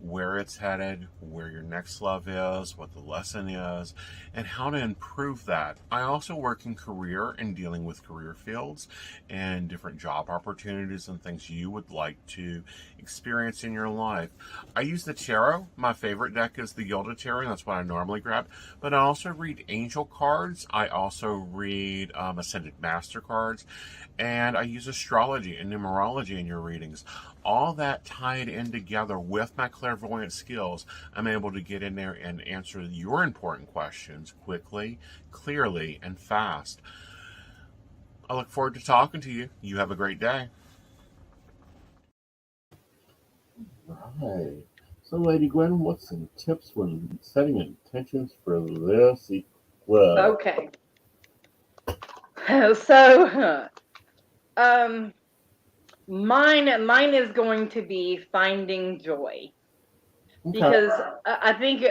Speaker 7: where it's headed, where your next love is, what the lesson is, and how to improve that. I also work in career and dealing with career fields and different job opportunities and things you would like to experience in your life. I use the tarot. My favorite deck is the Gilded Tarot. That's what I normally grab. But I also read angel cards. I also read Ascended Master cards. And I use astrology and numerology in your readings. All that tied in together with my clairvoyant skills, I'm able to get in there and answer your important questions quickly, clearly, and fast. I look forward to talking to you. You have a great day.
Speaker 1: Right. So, Lady Gwen, what's some tips when setting intentions for this eclipse?
Speaker 2: Okay. So, mine is going to be finding joy. Because I think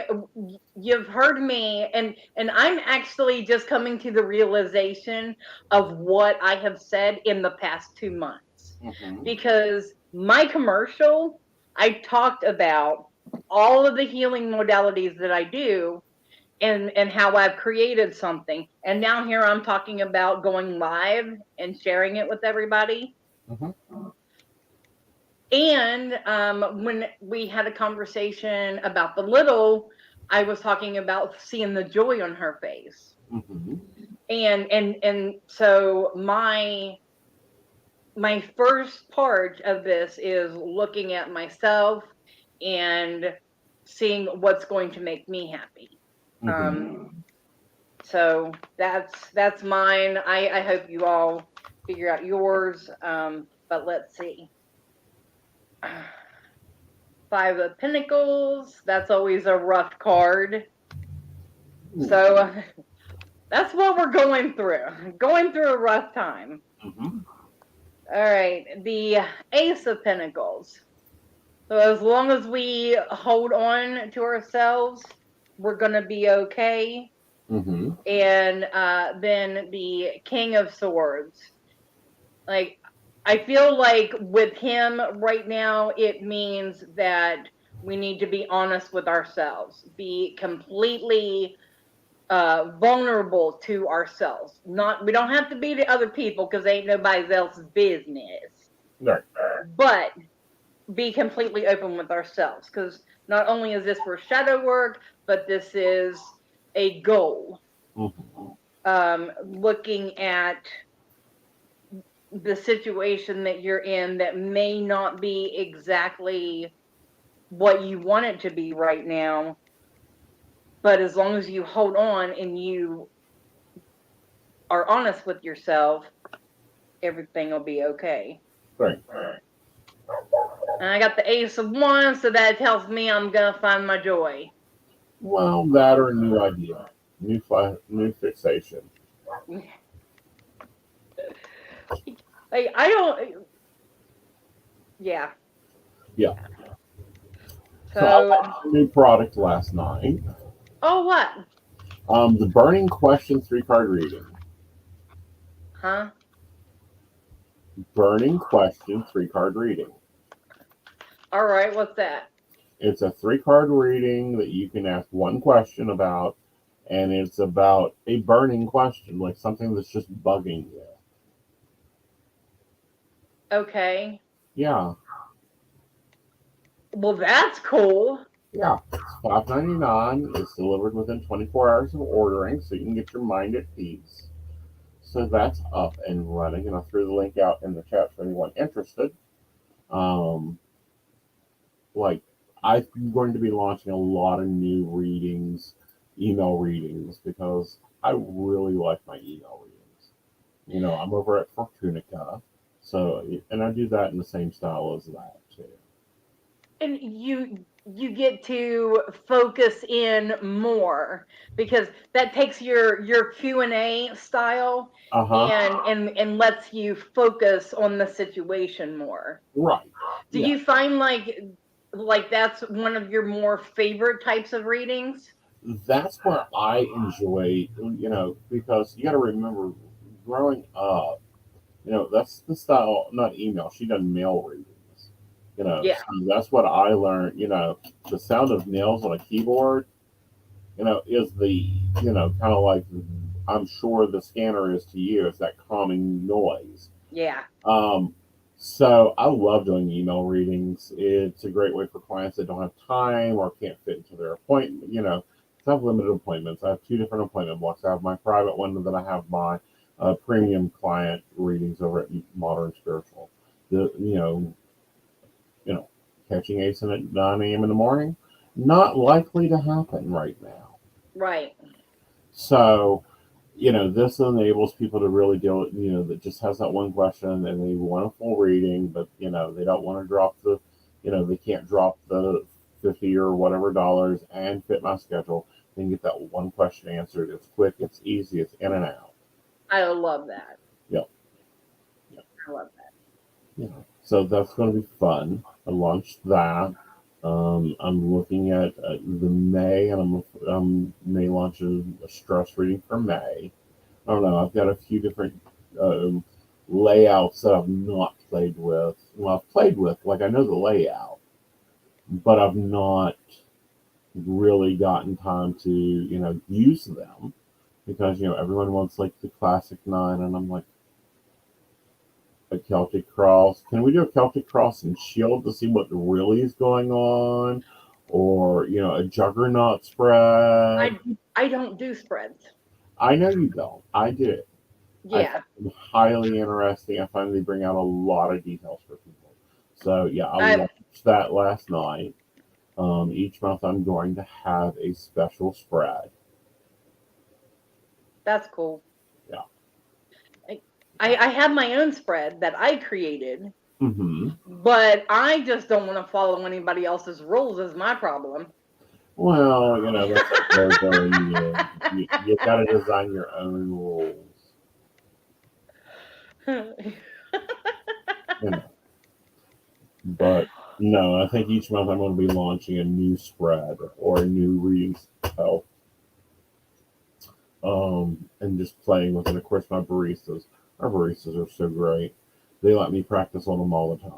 Speaker 2: you've heard me, and I'm actually just coming to the realization of what I have said in the past 2 months.
Speaker 1: Mm-hmm.
Speaker 2: Because my commercial, I talked about all of the healing modalities that I do and how I've created something. And now here I'm talking about going live and sharing it with everybody.
Speaker 1: Mm-hmm.
Speaker 2: And when we had a conversation about the little, I was talking about seeing the joy on her face.
Speaker 1: Mm-hmm.
Speaker 2: And so my first part of this is looking at myself and seeing what's going to make me happy.
Speaker 1: Mm-hmm.
Speaker 2: So that's mine. I hope you all figure out yours. But let's see. 5 of Pentacles. That's always a rough card. So that's what we're going through. Going through a rough time.
Speaker 1: Mm-hmm.
Speaker 2: All right. The Ace of Pentacles. So as long as we hold on to ourselves, we're going to be okay.
Speaker 1: Mm-hmm.
Speaker 2: And then the King of Swords. Like, I feel like with him right now, it means that we need to be honest with ourselves, be completely vulnerable to ourselves. We don't have to be to other people because ain't nobody else's business.
Speaker 1: Right.
Speaker 2: But be completely open with ourselves, because not only is this for shadow work, but this is a goal. Looking at the situation that you're in that may not be exactly what you want it to be right now, but as long as you hold on and you are honest with yourself, everything will be okay.
Speaker 1: Right.
Speaker 2: And I got the Ace of Wands, so that tells me I'm gonna find my joy.
Speaker 1: Well, that or a new idea, new fixation.
Speaker 2: Like, I don't. Yeah.
Speaker 1: Yeah. So I
Speaker 2: So.
Speaker 1: launched a new product last night.
Speaker 2: Oh, what?
Speaker 1: The Burning Question 3-card reading.
Speaker 2: Huh?
Speaker 1: Burning Question 3-card reading.
Speaker 2: All right. What's that?
Speaker 1: It's a 3-card reading that you can ask one question about, and it's about a burning question, like something that's just bugging you.
Speaker 2: Okay.
Speaker 1: Yeah.
Speaker 2: Well, that's cool.
Speaker 1: Yeah. It's $5.99. It's delivered within 24 hours of ordering, so you can get your mind at peace. So that's up and running, and I threw the link out in the chat for anyone interested. Like, I'm going to be launching a lot of new readings, email readings, because I really like my email readings. You know, I'm over at Fortunica, so, and I do that in the same style as that too.
Speaker 2: And you get to focus in more, because that takes your Q&A style and lets you focus on the situation more.
Speaker 1: Right.
Speaker 2: Do you find like that's one of your more favorite types of readings?
Speaker 1: That's where I enjoy, you know, because you got to remember, growing up, you know, that's the style, not email. She does mail readings. You know,
Speaker 2: Yeah.
Speaker 1: so that's what I learned. You know, the sound of nails on a keyboard, you know, is the, you know, kind of like, I'm sure the scanner is to you. It's that calming noise.
Speaker 2: Yeah.
Speaker 1: So I love doing email readings. It's a great way for clients that don't have time or can't fit into their appointment. You know, I have limited appointments. I have 2 different appointment blocks. I have my private one, and then I have my premium client readings over at Modern Spiritual. You know, catching Aeson at 9 a.m. in the morning, not likely to happen right now.
Speaker 2: Right.
Speaker 1: So, you know, this enables people to really deal, you know, that just has that one question and they want a full reading, but, you know, they don't want to drop the, you know, they can't drop the 50 or whatever dollars and fit my schedule. They can get that one question answered. It's quick, it's easy, it's in and out.
Speaker 2: I love that.
Speaker 1: Yep.
Speaker 2: I love that.
Speaker 1: Yeah. So that's going to be fun. I launched that. I'm looking at the May, and may launch a stress reading for May. I don't know. I've got a few different layouts that I've not played with. Well, I've played with, like, I know the layout, but I've not really gotten time to, you know, use them, because, you know, everyone wants like the classic 9, and I'm like, a Celtic cross. Can we do a Celtic cross and shield to see what really is going on? Or, you know, a juggernaut spread?
Speaker 2: I don't do spreads.
Speaker 1: I know you don't. I do.
Speaker 2: Yeah.
Speaker 1: I find them highly interesting. I find they bring out a lot of details for people. So, yeah, I watched that last night. Each month I'm going to have a special spread.
Speaker 2: That's cool.
Speaker 1: Yeah.
Speaker 2: I have my own spread that I created,
Speaker 1: Mm-hmm.
Speaker 2: but I just don't want to follow anybody else's rules is my problem.
Speaker 1: Well, you know, that's like you got to design your own rules. You know. But no, I think each month I'm going to be launching a new spread or a new reading spell. And just playing with it. Of course, our baristas are so great. They let me practice on them all the time.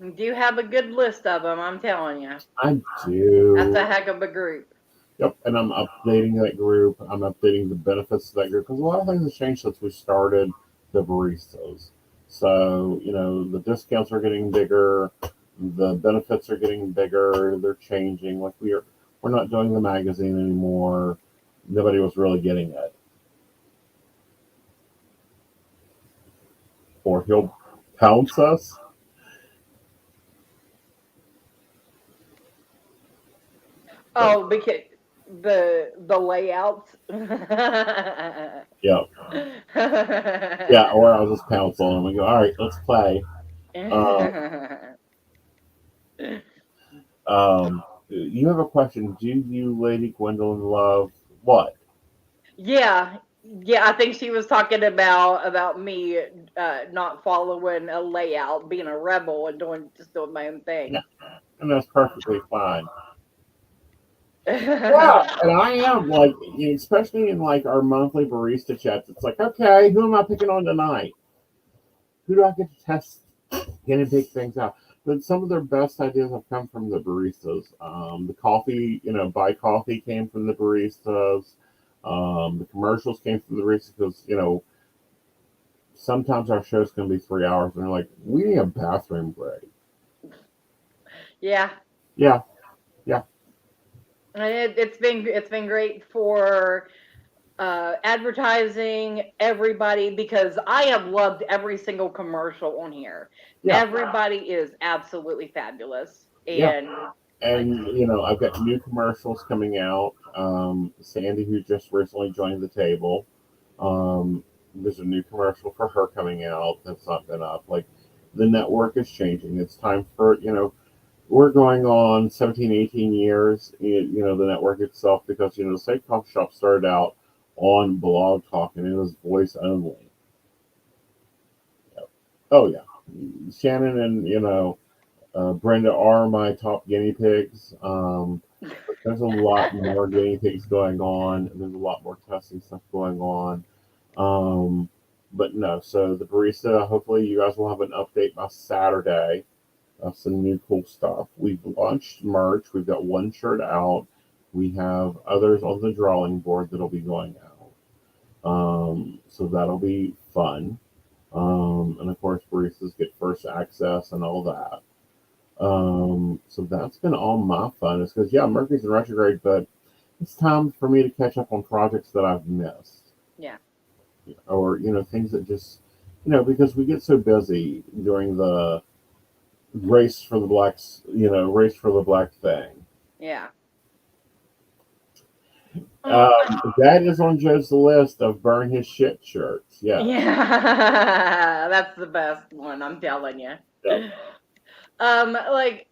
Speaker 2: You do have a good list of them, I'm telling you.
Speaker 1: I do.
Speaker 2: That's a heck of a group.
Speaker 1: Yep, and I'm updating that group. I'm updating the benefits of that group, because a lot of things have changed since we started the baristas. So, the discounts are getting bigger, the benefits are getting bigger, they're changing. Like we're not doing the magazine anymore. Nobody was really getting it. Or he'll pounce us.
Speaker 2: Oh, because the layouts.
Speaker 1: Yeah. Yeah, or I'll just pounce on them and go, all right, let's play. Uh, you have a question. Do you, Lady Gwendolyn, love what?
Speaker 2: Yeah, yeah. I think she was talking about me not following a layout, being a rebel, and doing my own
Speaker 1: Yeah,
Speaker 2: thing.
Speaker 1: and that's perfectly fine. Yeah, and I am like, especially in like our monthly barista chats. It's like, okay, who am I picking on tonight? Who do I get to test guinea pig things out? But some of their best ideas have come from the baristas. The coffee, buy coffee came from the baristas. The commercials came from the baristas because sometimes our show's going to be 3 hours, and they're like, we need a bathroom break.
Speaker 2: Yeah,
Speaker 1: Yeah, yeah,
Speaker 2: and it's been great for advertising everybody because I have loved every single commercial on here.
Speaker 1: yeah,
Speaker 2: Everybody is absolutely fabulous,
Speaker 1: yeah.
Speaker 2: and like,
Speaker 1: And I've got new commercials coming out. Sandy, who just recently joined the table, there's a new commercial for her coming out that's not been up. Like the network is changing. It's time for we're going on 17, 18 years. The network itself because the Steak Coffee Shop started out on Blog Talk and it was voice only. Oh yeah, Shannon and Brenda are my top guinea pigs. There's a lot more guinea pigs going on. There's a lot more testing stuff going on. But no, so the barista, hopefully you guys will have an update by Saturday of some new cool stuff. We've launched merch. We've got one shirt out. We have others on the drawing board that'll be going out. So that'll be fun. And of course, baristas get first access and all that. So that's been all my fun. It's because Mercury's in retrograde, but it's time for me to catch up on projects that I've missed,
Speaker 2: yeah,
Speaker 1: or things that just because we get so busy during the race for the blacks, race for the black thing.
Speaker 2: yeah.
Speaker 1: That is on Joe's list of burn his shit shirts. Yes.
Speaker 2: Yeah, that's the best one. I'm telling you.
Speaker 1: Yep.
Speaker 2: Like,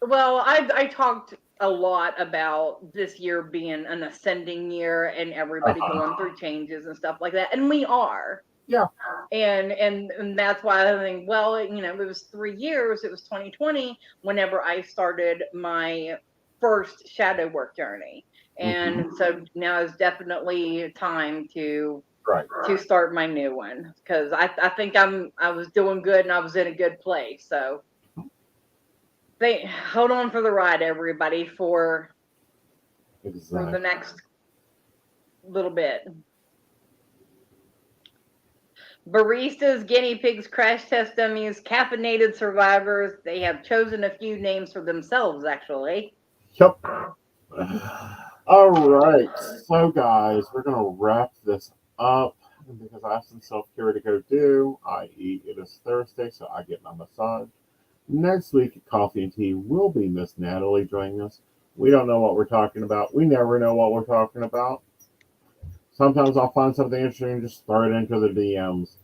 Speaker 2: well, I talked a lot about this year being an ascending year and everybody going through changes and stuff like that, and we are.
Speaker 1: Yeah.
Speaker 2: And that's why I think, well, it was 3 years. It was 2020 whenever I started my first shadow work journey, and so now is definitely time to start my new one because I think I was doing good and I was in a good place. So hold on for the ride, everybody, for the next little bit. Baristas, guinea pigs, crash test dummies, caffeinated survivors. They have chosen a few names for themselves, actually.
Speaker 1: Yep. All right. So, guys, we're going to wrap this up because I have some self-care to go do, i.e. it is Thursday, so I get my massage. Next week at Coffee and Tea will be Miss Natalie joining us. We don't know what we're talking about. We never know what we're talking about. Sometimes I'll find something interesting and just throw it into the DMs.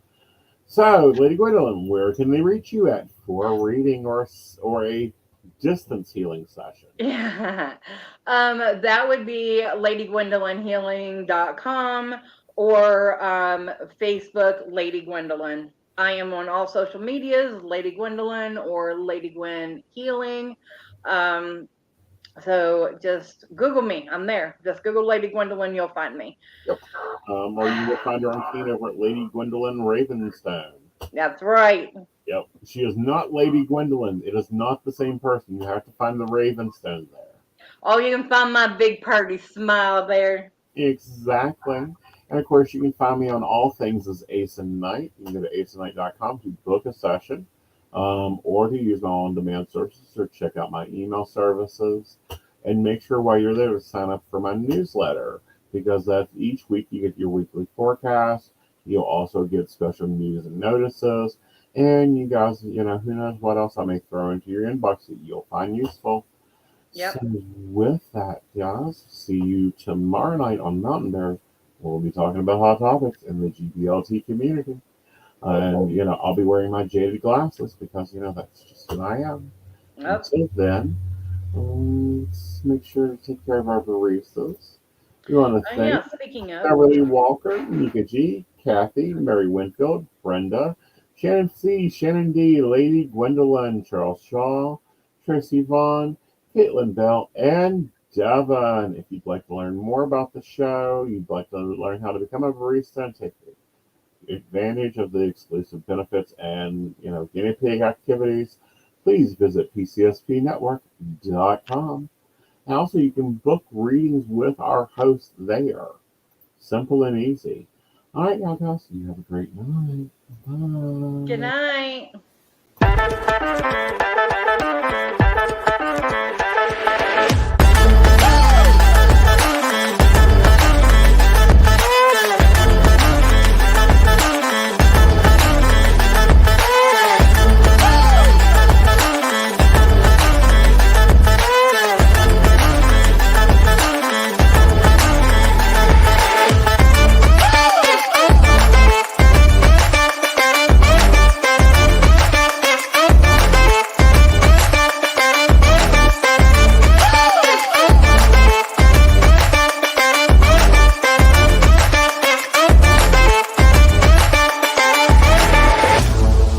Speaker 1: So, Lady Gwendolyn, where can they reach you at for a reading or a distance healing session?
Speaker 2: Yeah. That would be ladygwendolynhealing.com or Facebook, Lady Gwendolyn. I am on all social medias, Lady Gwendolyn or Lady Gwen Healing. So just Google me. I'm there. Just Google Lady Gwendolyn. You'll find me.
Speaker 1: Yep. Or you will find her on Keen over at Lady Gwendolyn Ravenstone.
Speaker 2: That's right.
Speaker 1: Yep. She is not Lady Gwendolyn. It is not the same person. You have to find the Ravenstone there.
Speaker 2: Oh, you can find my big party smile there.
Speaker 1: Exactly. And of course, you can find me on all things as Aeson Knight. You can go to aesonknight.com to book a session, or to use my on-demand services, or check out my email services. And make sure while you're there to sign up for my newsletter, because that's each week you get your weekly forecast. You'll also get special news and notices. And you guys, who knows what else I may throw into your inbox that you'll find useful.
Speaker 2: Yep.
Speaker 1: So with that, guys, see you tomorrow night on Mountain Bears. We'll be talking about hot topics in the GBLT community. And, I'll be wearing my jaded glasses because, that's just who I am.
Speaker 2: Yep.
Speaker 1: Until then, let's make sure to take care of our baristas. We want to thank
Speaker 2: Yeah, speaking of.
Speaker 1: Beverly Walker, Mika G, Kathy, Mary Winfield, Brenda, Shannon C, Shannon D, Lady Gwendolyn, Charles Shaw, Tracy Vaughn, Caitlin Bell, and Devon. If you'd like to learn more about the show, you'd like to learn how to become a barista and take advantage of the exclusive benefits and, guinea pig activities, please visit pcspnetwork.com. And also, you can book readings with our host there. Simple and easy. All right, y'all guys, you have a great night. Bye.
Speaker 2: Good night.